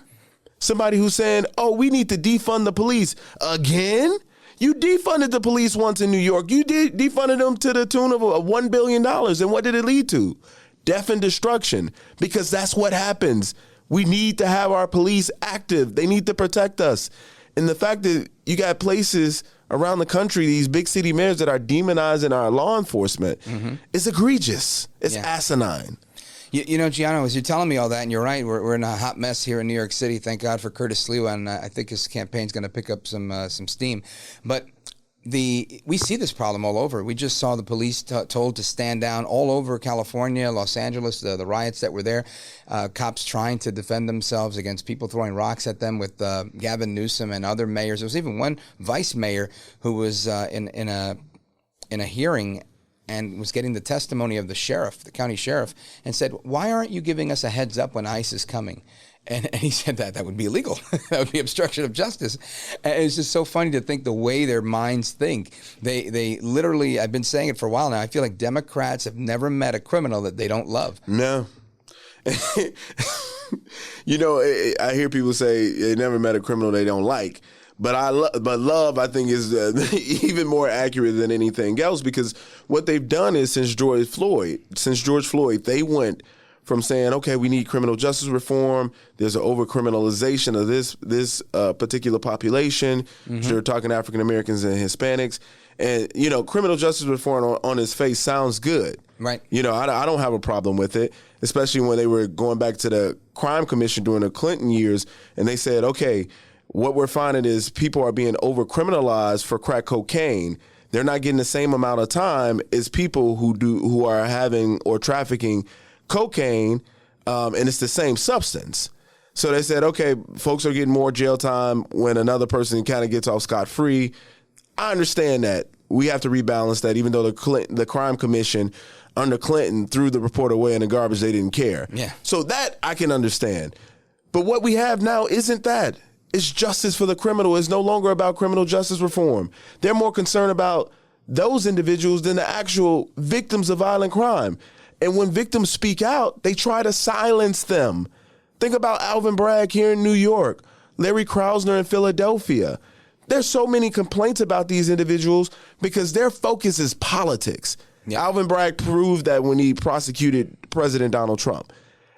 Somebody who's saying, oh, we need to defund the police again? You defunded the police once in New York. You defunded them to the tune of $1 billion. And what did it lead to? Death and destruction. Because that's what happens We need to have our police active. They need to protect us. And the fact that you got places around the country, these big city mayors that are demonizing our law enforcement, is egregious. It's asinine. You know, Gianno, as you're telling me all that, and you're right, we're in a hot mess here in New York City. Thank God for Curtis Sliwa, and I think his campaign's going to pick up some steam. But we see this problem all over. We just saw the police told to stand down all over California, Los Angeles, the riots that were there. Cops trying to defend themselves against people throwing rocks at them with Gavin Newsom and other mayors. There was even one vice mayor who was in a hearing and was getting the testimony of the sheriff, the county sheriff, and said, "Why aren't you giving us a heads up when ICE is coming?" And he said that would be illegal. That would be obstruction of justice. And it's just so funny to think the way their minds think. They literally, I've been saying it for a while now, I feel like Democrats have never met a criminal that they don't love. No. You know, I hear people say they never met a criminal they don't like. But love, I think, is even more accurate than anything else, because what they've done is since George Floyd, they went from saying, okay, we need criminal justice reform. There's an over-criminalization of this particular population. They're talking African Americans and Hispanics. And, you know, criminal justice reform on its face sounds good. Right. You know, I don't have a problem with it, especially when they were going back to the crime commission during the Clinton years, and they said, okay, what we're finding is people are being over-criminalized for crack cocaine. They're not getting the same amount of time as people who are having or trafficking cocaine, and it's the same substance. So they said, okay, folks are getting more jail time when another person kind of gets off scot-free. I understand that. We have to rebalance that, even though the crime commission under Clinton threw the report away in the garbage, they didn't care. Yeah. So that I can understand. But what we have now isn't that. It's justice for the criminal. It's no longer about criminal justice reform. They're more concerned about those individuals than the actual victims of violent crime. And when victims speak out, they try to silence them. Think about Alvin Bragg here in New York, Larry Krasner in Philadelphia. There's so many complaints about these individuals because their focus is politics. Yeah. Alvin Bragg proved that when he prosecuted President Donald Trump.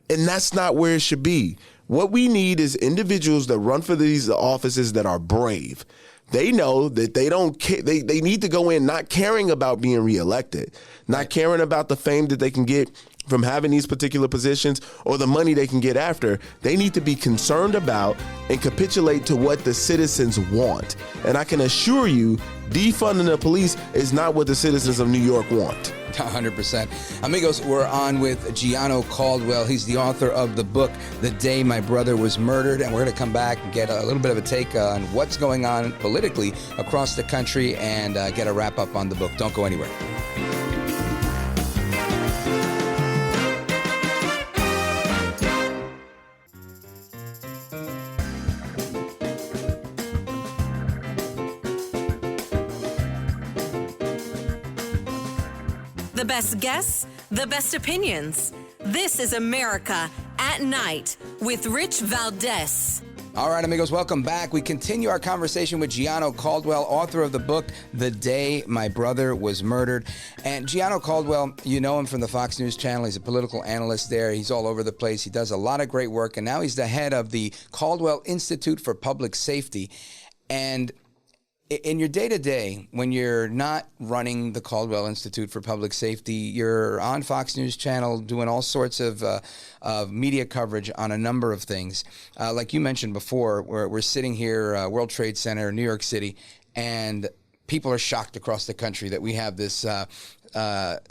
And that's not where it should be. What we need is individuals that run for these offices that are brave. They know that they don't care. They need to go in not caring about being reelected, not caring about the fame that they can get from having these particular positions or the money they can get after. They need to be concerned about and capitulate to what the citizens want. And I can assure you, defunding the police is not what the citizens of New York want. 100%. Amigos, we're on with Gianno Caldwell. He's the author of the book, The Day My Brother Was Murdered, and we're going to come back and get a little bit of a take on what's going on politically across the country and get a wrap up on the book. Don't go anywhere. The best guests, the best opinions. This is America at Night with Rich Valdez. All right, amigos, welcome back. We continue our conversation with Gianno Caldwell, author of the book, The Day My Brother Was Murdered. And Gianno Caldwell, you know him from the Fox News channel. He's a political analyst there. He's all over the place. He does a lot of great work. And now he's the head of the Caldwell Institute for Public Safety. And in your day-to-day, when you're not running the Caldwell Institute for Public Safety, you're on Fox News Channel doing all sorts of media coverage on a number of things. Like you mentioned before, we're sitting here, World Trade Center, New York City, and people are shocked across the country that we have this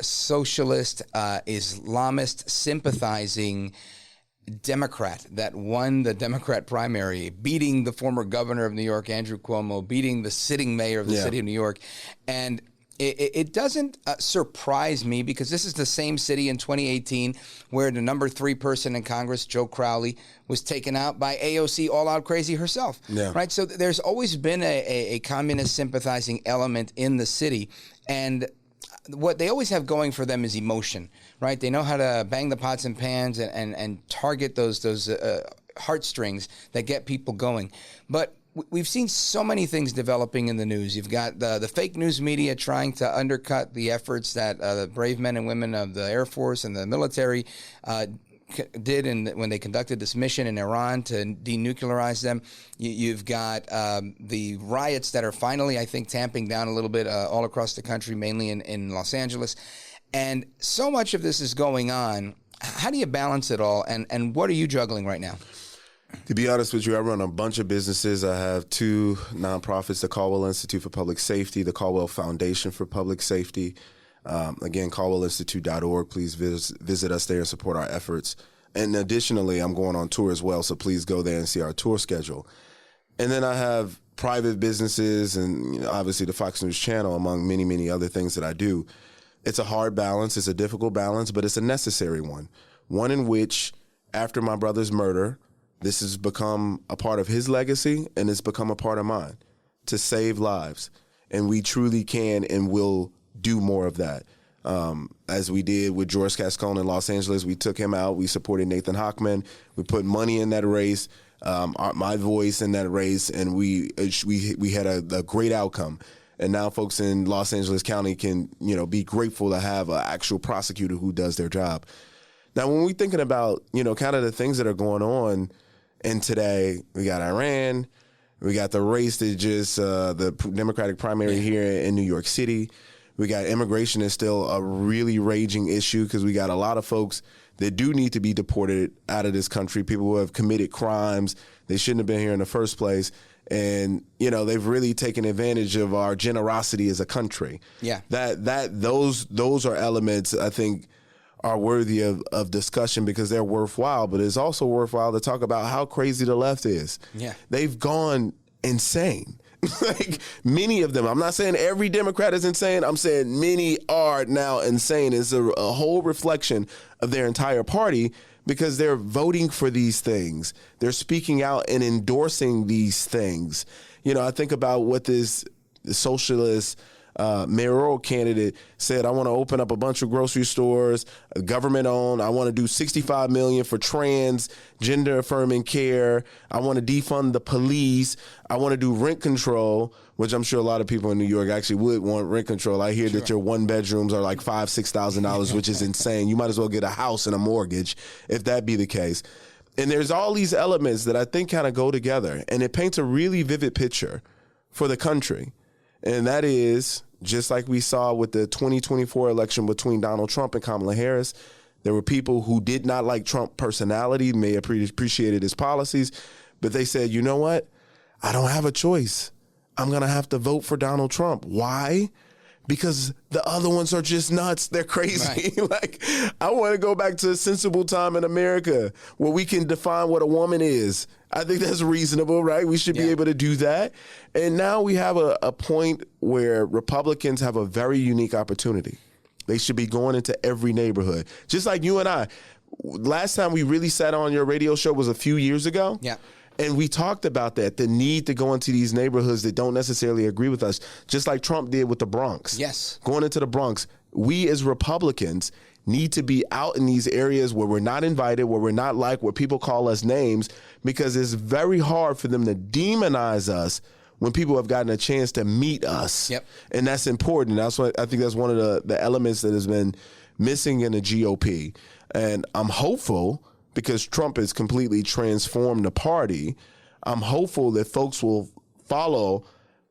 socialist, Islamist, sympathizing Democrat that won the Democrat primary, beating the former governor of New York, Andrew Cuomo, beating the sitting mayor of the city of New York. And it doesn't surprise me, because this is the same city in 2018 where the number 3 person in Congress, Joe Crowley, was taken out by AOC all-out crazy herself. Yeah. Right? So there's always been a communist sympathizing element in the city. And what they always have going for them is emotion, right? They know how to bang the pots and pans and target those heartstrings that get people going. But we've seen so many things developing in the news. You've got the fake news media trying to undercut the efforts that the brave men and women of the Air Force and the military did when they conducted this mission in Iran to denuclearize them. You've got the riots that are finally, I think, tamping down a little bit all across the country, mainly in Los Angeles. And so much of this is going on. How do you balance it all? And what are you juggling right now? To be honest with you, I run a bunch of businesses. I have 2 nonprofits, the Caldwell Institute for Public Safety, the Caldwell Foundation for Public Safety. Again, CaldwellInstitute.org. Please visit us there and support our efforts. And additionally, I'm going on tour as well, so please go there and see our tour schedule. And then I have private businesses and obviously the Fox News Channel, among many, many other things that I do. It's a hard balance. It's a difficult balance, but it's a necessary one. One in which, after my brother's murder, this has become a part of his legacy, and it's become a part of mine, to save lives. And we truly can and will do more of that. As we did with George Gascon in Los Angeles, we took him out. We supported Nathan Hochman. We put money in that race, my voice in that race, and we had a great outcome. And now folks in Los Angeles County can, be grateful to have an actual prosecutor who does their job. Now, when we're thinking about, kind of the things that are going on, and today we got Iran, we got the race that just the Democratic primary here in New York City. We got immigration is still a really raging issue because we got a lot of folks that do need to be deported out of this country, people who have committed crimes. They shouldn't have been here in the first place. And, they've really taken advantage of our generosity as a country. Yeah. Those are elements, I think, are worthy of discussion because they're worthwhile, but it's also worthwhile to talk about how crazy the left is. Yeah. They've gone insane. Like many of them. I'm not saying every Democrat is insane. I'm saying many are now insane. It's a whole reflection of their entire party because they're voting for these things. They're speaking out and endorsing these things. I think about what this socialist mayoral candidate said. I want to open up a bunch of grocery stores, government owned. I want to do $65 million for trans, gender affirming care. I want to defund the police. I want to do rent control, which I'm sure a lot of people in New York actually would want rent control. I hear that your 1 bedrooms are like $5,000-$6,000, which is insane. You might as well get a house and a mortgage if that be the case. And there's all these elements that I think kind of go together, and it paints a really vivid picture for the country. And that is, just like we saw with the 2024 election between Donald Trump and Kamala Harris, there were people who did not like Trump's personality, may have appreciated his policies, but they said, you know what? I don't have a choice. I'm going to have to vote for Donald Trump. Why? Because the other ones are just nuts. They're crazy. Right. I want to go back to a sensible time in America where we can define what a woman is. I think that's reasonable, right? We should be able to do that. And now we have a point where Republicans have a very unique opportunity. They should be going into every neighborhood. Just like you and I. Last time we really sat on your radio show was a few years ago. Yeah. And we talked about that, the need to go into these neighborhoods that don't necessarily agree with us, just like Trump did with the Bronx. Yes. Going into the Bronx, we as Republicans need to be out in these areas where we're not invited, where we're not liked, where people call us names, because it's very hard for them to demonize us when people have gotten a chance to meet us. Yep. And that's important. That's what I think that's one of the elements that has been missing in the GOP. And I'm hopeful, because Trump has completely transformed the party, I'm hopeful that folks will follow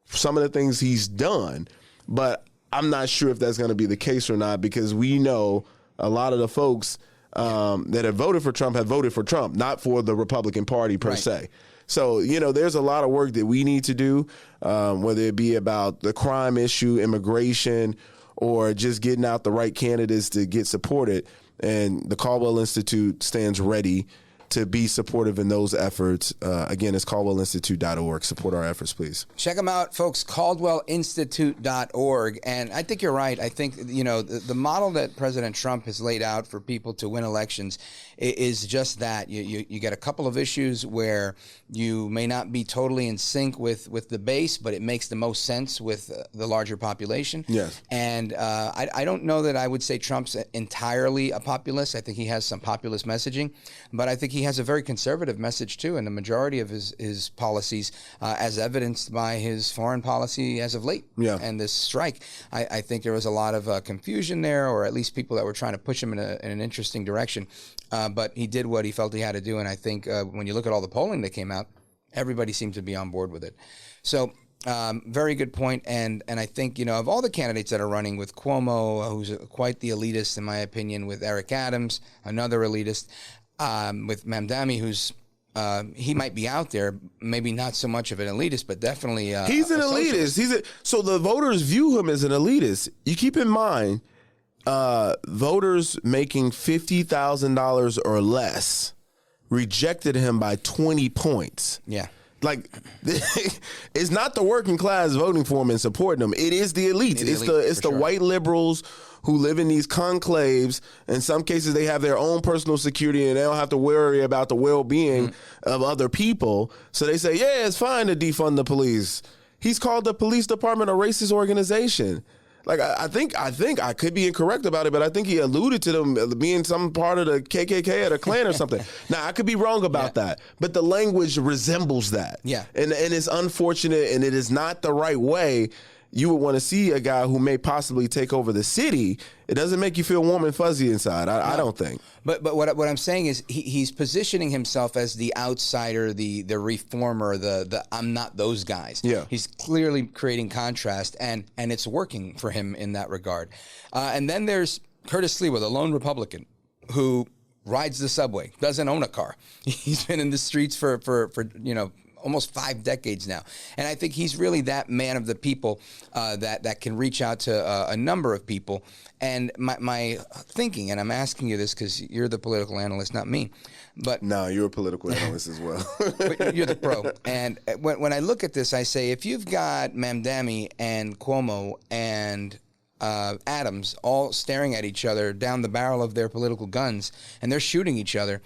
some of the things he's done. But I'm not sure if that's going to be the case or not, because we know a lot of the folks that have voted for Trump, not for the Republican Party per se. So, there's a lot of work that we need to do, whether it be about the crime issue, immigration, or just getting out the right candidates to get supported. And the Caldwell Institute stands ready to be supportive in those efforts. Again, it's CaldwellInstitute.org. Support our efforts, please. Check them out, folks, CaldwellInstitute.org. And I think you're right. I think, the model that President Trump has laid out for people to win elections is just that. You get a couple of issues where you may not be totally in sync with the base, but it makes the most sense with the larger population. Yes. And I don't know that I would say Trump's entirely a populist. I think he has some populist messaging, but I think he he has a very conservative message too, and the majority of his policies, as evidenced by his foreign policy as of late. Yeah. And this strike, I think there was a lot of confusion there, or at least people that were trying to push him in an interesting direction. But he did what he felt he had to do, and I think when you look at all the polling that came out, everybody seemed to be on board with it. So. Very good point, and I think, of all the candidates that are running, with Cuomo, who's quite the elitist in my opinion, with Eric Adams, another elitist, with Mamdani, who's he might be out there, maybe not so much of an elitist, but definitely he's an elitist. So the voters view him as an elitist. You keep in mind, voters making $50,000 or less rejected him by 20 points. Yeah. Like, it's not the working class voting for him and supporting him. It is the elites. It's the white liberals who live in these conclaves. In some cases, they have their own personal security and they don't have to worry about the well-being of other people. So they say, yeah, it's fine to defund the police. He's called the police department a racist organization. Like, I think I could be incorrect about it, but I think he alluded to them being some part of the KKK or the Klan or something. Now, I could be wrong about that, but the language resembles that. Yeah. And it's unfortunate, and it is not the right way you would want to see a guy who may possibly take over the city. It doesn't make you feel warm and fuzzy inside, I don't think. But what I'm saying is he's positioning himself as the outsider, the reformer, the I'm not those guys. Yeah. He's clearly creating contrast, and it's working for him in that regard. And then there's Curtis Lee, with a lone Republican who rides the subway, doesn't own a car. He's been in the streets for almost 5 decades now. And I think he's really that man of the people that can reach out to a number of people. And my thinking, and I'm asking you this because you're the political analyst, not me. But no, you're a political analyst as well. But you're the pro. And when I look at this, I say, if you've got Mamdani and Cuomo and Adams all staring at each other down the barrel of their political guns, and they're shooting each other,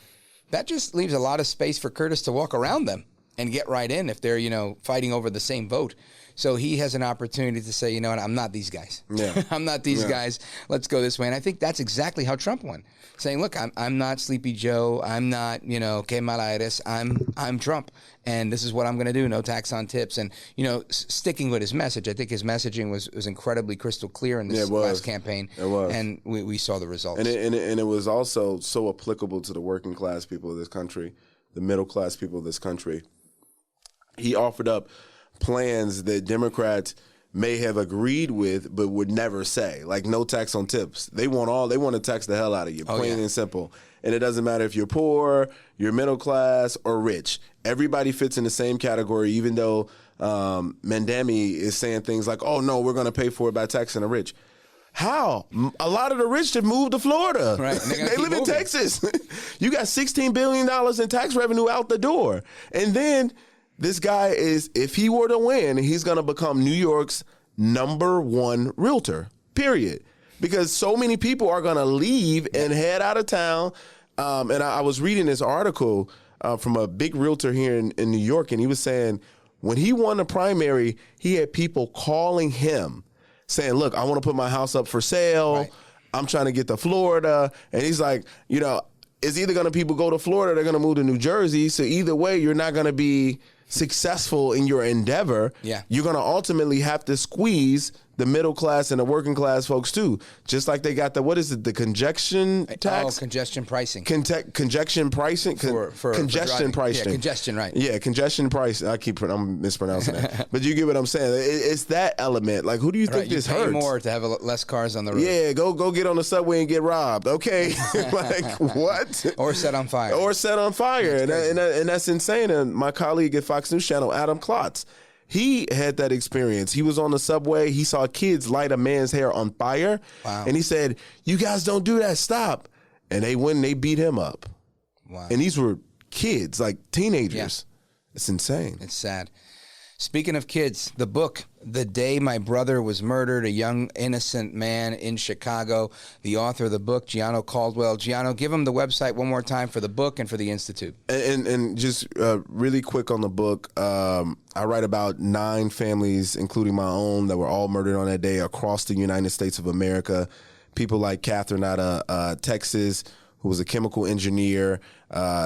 that just leaves a lot of space for Curtis to walk around them and get right in if they're, fighting over the same vote. So he has an opportunity to say, I'm not these guys. Yeah. I'm not these guys. Let's go this way. And I think that's exactly how Trump won. Saying, look, I'm not Sleepy Joe. I'm not, Kamala Harris. I'm Trump. And this is what I'm going to do. No tax on tips. And, sticking with his message. I think his messaging was incredibly crystal clear in this last campaign. It was. And we saw the results. And it was also so applicable to the working class people of this country, the middle class people of this country. He offered up plans that Democrats may have agreed with but would never say, like no tax on tips. They want to tax the hell out of you, plain and simple. And it doesn't matter if you're poor, you're middle class, or rich. Everybody fits in the same category, even though Mamdani is saying things like, oh, no, we're going to pay for it by taxing the rich. How? A lot of the rich have moved to Florida. Right. They live in Texas. You got $16 billion in tax revenue out the door. And then this guy is, if he were to win, he's going to become New York's #1 realtor, period. Because so many people are going to leave and head out of town. And I was reading this article from a big realtor here in New York, and he was saying when he won the primary, he had people calling him saying, look, I want to put my house up for sale. Right. I'm trying to get to Florida. And he's like, it's either going to people go to Florida or they're going to move to New Jersey. So either way, you're not going to be successful in your endeavor. Yeah. You're going to ultimately have to squeeze the middle class and the working class folks too. Just like they got the congestion tax? Oh, congestion pricing. Congestion pricing? For congestion pricing. Yeah, congestion, right. Yeah, congestion price. I'm mispronouncing that. But you get what I'm saying. It's that element. Like, who do you think this hurts? You pay more to have less cars on the road. Yeah, go get on the subway and get robbed. Okay. Like, what? Or set on fire. And that's insane. And my colleague at Fox News Channel, Adam Klotz, he had that experience. He was on the subway. He saw kids light a man's hair on fire. Wow. And he said, you guys don't do that. Stop. And they went and they beat him up. Wow. And these were kids, like teenagers. Yeah. It's insane. It's sad. Speaking of kids, the book, The Day My Brother Was Murdered, a young innocent man in Chicago. The author of the book, Gianno Caldwell. Gianno, give him the website one more time for the book and for the Institute. And just really quick on the book, I write about 9 families, including my own, that were all murdered on that day across the United States of America. People like Catherine out of Texas, who was a chemical engineer,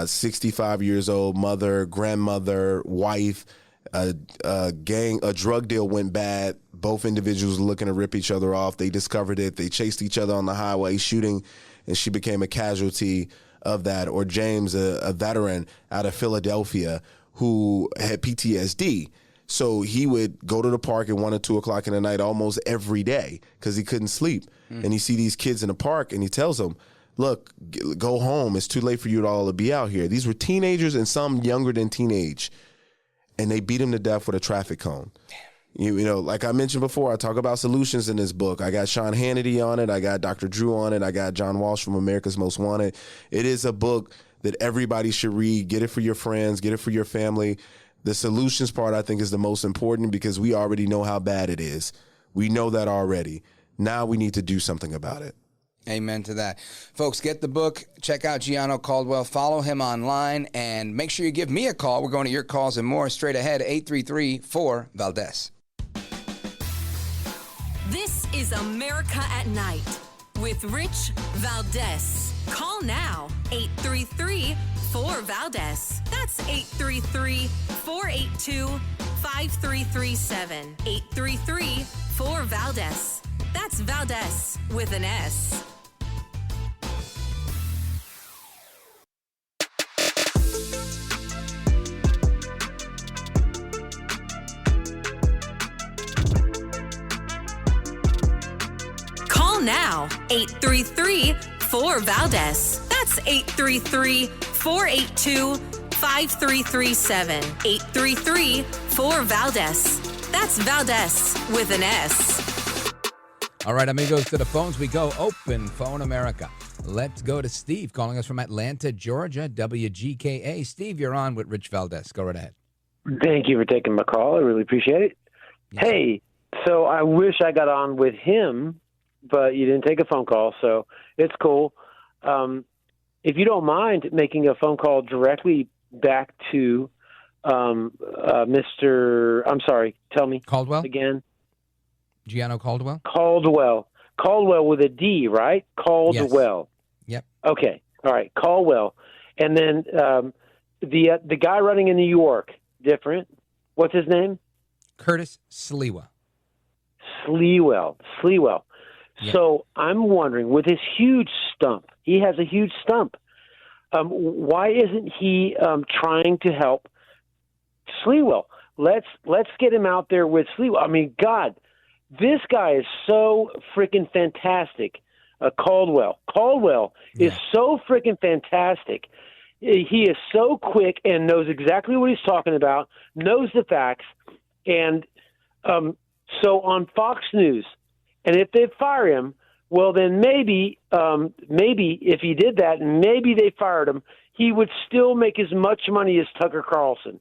65 years old, mother, grandmother, wife. A drug deal went bad. Both individuals were looking to rip each other off. They discovered it. They chased each other on the highway, shooting, and she became a casualty of that. Or James, a veteran out of Philadelphia who had PTSD. So he would go to the park at 1 or 2 o'clock in the night almost every day because he couldn't sleep. And he see these kids in the park, and he tells them, look, go home. It's too late for you to all to be out here. These were teenagers and some younger than teenage. And they beat him to death with a traffic cone. You know, like I mentioned before, I talk about solutions in this book. I got Sean Hannity on it. I got Dr. Drew on it. I got John Walsh from America's Most Wanted. It is a book that everybody should read. Get it for your friends. Get it for your family. The solutions part, I think, is the most important because we already know how bad it is. We know that already. Now we need to do something about it. Amen to that. Folks, get the book. Check out Gianno Caldwell. Follow him online. And make sure you give me a call. We're going to your calls and more straight ahead. 833-4-VALDEZ. This is America at Night with Rich Valdez. Call now. 833-4-VALDEZ. That's 833-482-5337. 833-4-VALDEZ. That's Valdez with an S. Call now. 833-4-VALDEZ. That's 833-482-5337. 833-4-VALDEZ. That's Valdez with an S. All right, amigos, to the phones we go. Open Phone America. Let's go to Steve calling us from Atlanta, Georgia, WGKA. Steve, you're on with Rich Valdez. Go right ahead. Thank you for taking my call. I really appreciate it. Yes. Hey, so I wish I got on with him, but you didn't take a phone call, so it's cool. If you don't mind making a phone call directly back to Mr. I'm sorry, tell me. Caldwell? Again. Gianno Caldwell? Caldwell with a D, right? Caldwell. Yes. Yep. Okay. All right. Caldwell. And then the guy running in New York, different. What's his name? Curtis Sliwa. Sliwell. Yep. So I'm wondering, with his huge stump, he has a huge stump. Why isn't he trying to help Sliwell? Let's get him out there with Sliwell. I mean, God. This guy is so freaking fantastic, Caldwell. Caldwell is so freaking fantastic. He is so quick and knows exactly what he's talking about, knows the facts. And so on Fox News, and if they fire him, well, then maybe if he did that and maybe they fired him, he would still make as much money as Tucker Carlson.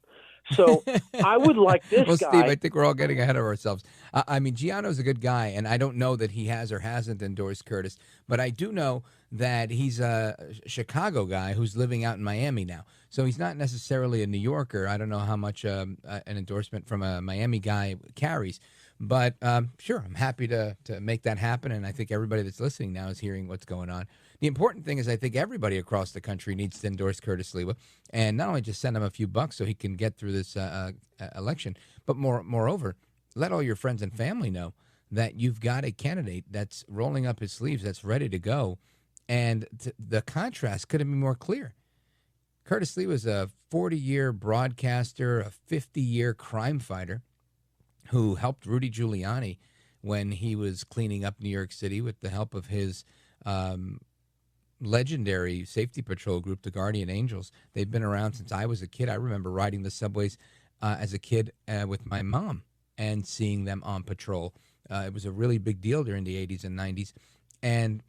So I would like this well, guy. Steve, I think we're all getting ahead of ourselves. I mean, Gianno's a good guy, and I don't know that he has or hasn't endorsed Curtis, but I do know that he's a Chicago guy who's living out in Miami now. So he's not necessarily a New Yorker. I don't know how much an endorsement from a Miami guy carries. But sure, I'm happy to make that happen, and I think everybody that's listening now is hearing what's going on. The important thing is I think everybody across the country needs to endorse Curtis Sliwa, and not only just send him a few bucks so he can get through this election, but moreover, let all your friends and family know that you've got a candidate that's rolling up his sleeves, that's ready to go, and the contrast couldn't be more clear. Curtis Sliwa is a 40-year broadcaster, a 50-year crime fighter who helped Rudy Giuliani when he was cleaning up New York City with the help of his legendary safety patrol group, the Guardian Angels. They've been around since I was a kid. I remember riding the subways as a kid with my mom and seeing them on patrol. It was a really big deal during the 80s and 90s. And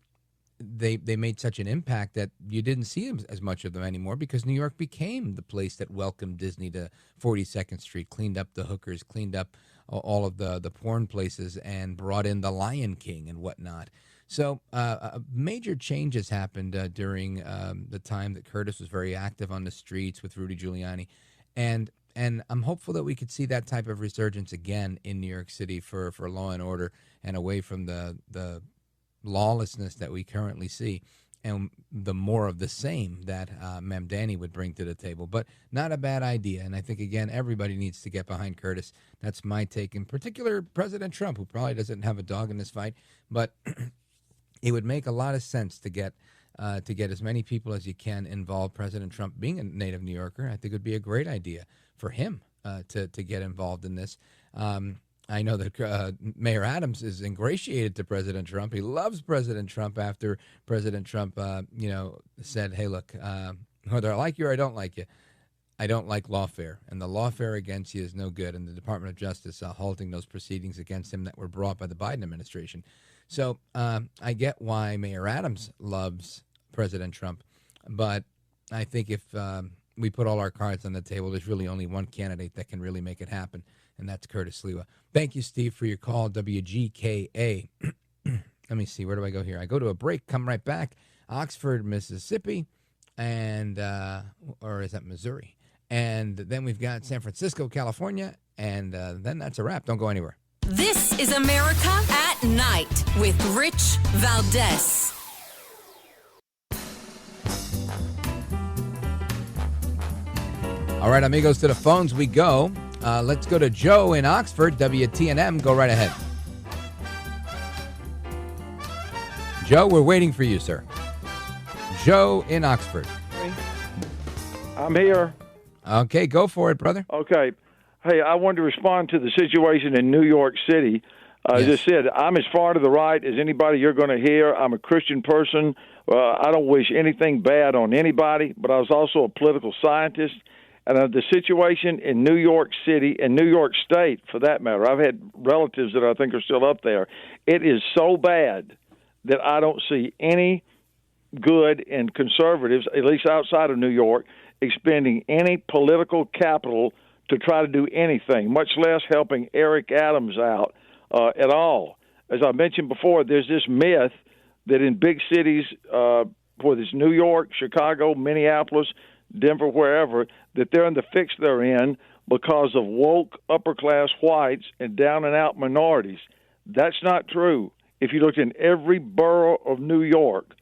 they made such an impact that you didn't see as much of them anymore because New York became the place that welcomed Disney to 42nd Street, cleaned up the hookers, cleaned up all of the porn places, and brought in the Lion King and whatnot. So major changes happened during the time that Curtis was very active on the streets with Rudy Giuliani. And I'm hopeful that we could see that type of resurgence again in New York City for law and order and away from the lawlessness that we currently see. and the more of the same that Mamdani would bring to the table. But not a bad idea. And I think, again, everybody needs to get behind Curtis. That's my take, in particular President Trump, who probably doesn't have a dog in this fight. But it would make a lot of sense to get as many people as you can involved. President Trump being a native New Yorker, I think it would be a great idea for him to get involved in this. I know that Mayor Adams is ingratiated to President Trump. He loves President Trump after President Trump, said, hey, look, whether I like you or I don't like you, I don't like lawfare. And the lawfare against you is no good. And the Department of Justice halting those proceedings against him that were brought by the Biden administration. So I get why Mayor Adams loves President Trump. But I think if we put all our cards on the table, there's really only one candidate that can really make it happen, and that's Curtis Sliwa. Thank you, Steve, for your call, WGKA. Let me see, where do I go here? I go to a break, come right back. Oxford, Mississippi, and or is that Missouri? And then we've got San Francisco, California, and then that's a wrap. Don't go anywhere. This is America at Night with Rich Valdez. All right, amigos, to the phones we go. Let's go to Joe in Oxford, WTNM. Go right ahead. Joe, we're waiting for you, sir. Joe in Oxford. I'm here. Okay, go for it, brother. Okay. Hey, I wanted to respond to the situation in New York City. As I said, I'm as far to the right as anybody you're going to hear. I'm a Christian person. I don't wish anything bad on anybody, but I was also a political scientist. And the situation in New York City and New York State, for that matter, I've had relatives that I think are still up there. It is so bad that I don't see any good in conservatives, at least outside of New York, expending any political capital to try to do anything, much less helping Eric Adams out at all. As I mentioned before, there's this myth that in big cities, whether it's New York, Chicago, Minneapolis, Denver, wherever, that they're in the fix they're in because of woke upper-class whites and down-and-out minorities. That's not true. If you look in every borough of New York,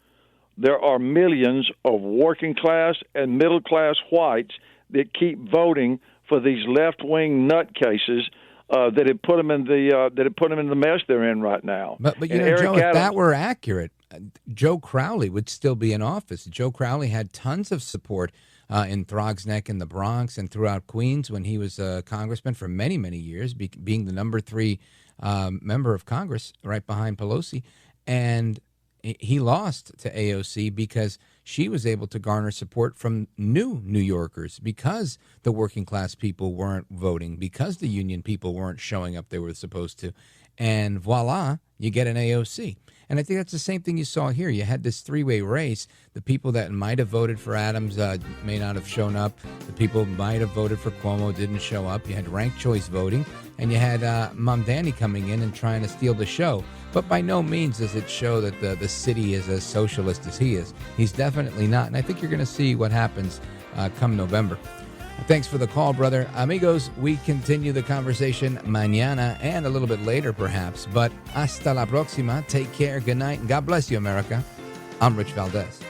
there are millions of working-class and middle-class whites that keep voting for these left-wing nutcases that have put them in the mess they're in right now. But you know, Joe, if that were accurate, Joe Crowley would still be in office. Joe Crowley had tons of support in Throgs Neck in the Bronx and throughout Queens when he was a congressman for many, many years, being the number 3 member of Congress right behind Pelosi. And he lost to AOC because she was able to garner support from new New Yorkers because the working class people weren't voting, because the union people weren't showing up they were supposed to. And voila, you get an AOC. And I think that's the same thing you saw here. You had this 3-way race. The people that might have voted for Adams may not have shown up. The people who might have voted for Cuomo didn't show up. You had ranked choice voting. And you had Mamdani coming in and trying to steal the show. But by no means does it show that the city is as socialist as he is. He's definitely not. And I think you're going to see what happens come November. Thanks for the call, brother. Amigos, we continue the conversation mañana and a little bit later, perhaps. But hasta la próxima. Take care. Good night. And God bless you, America. I'm Rich Valdez.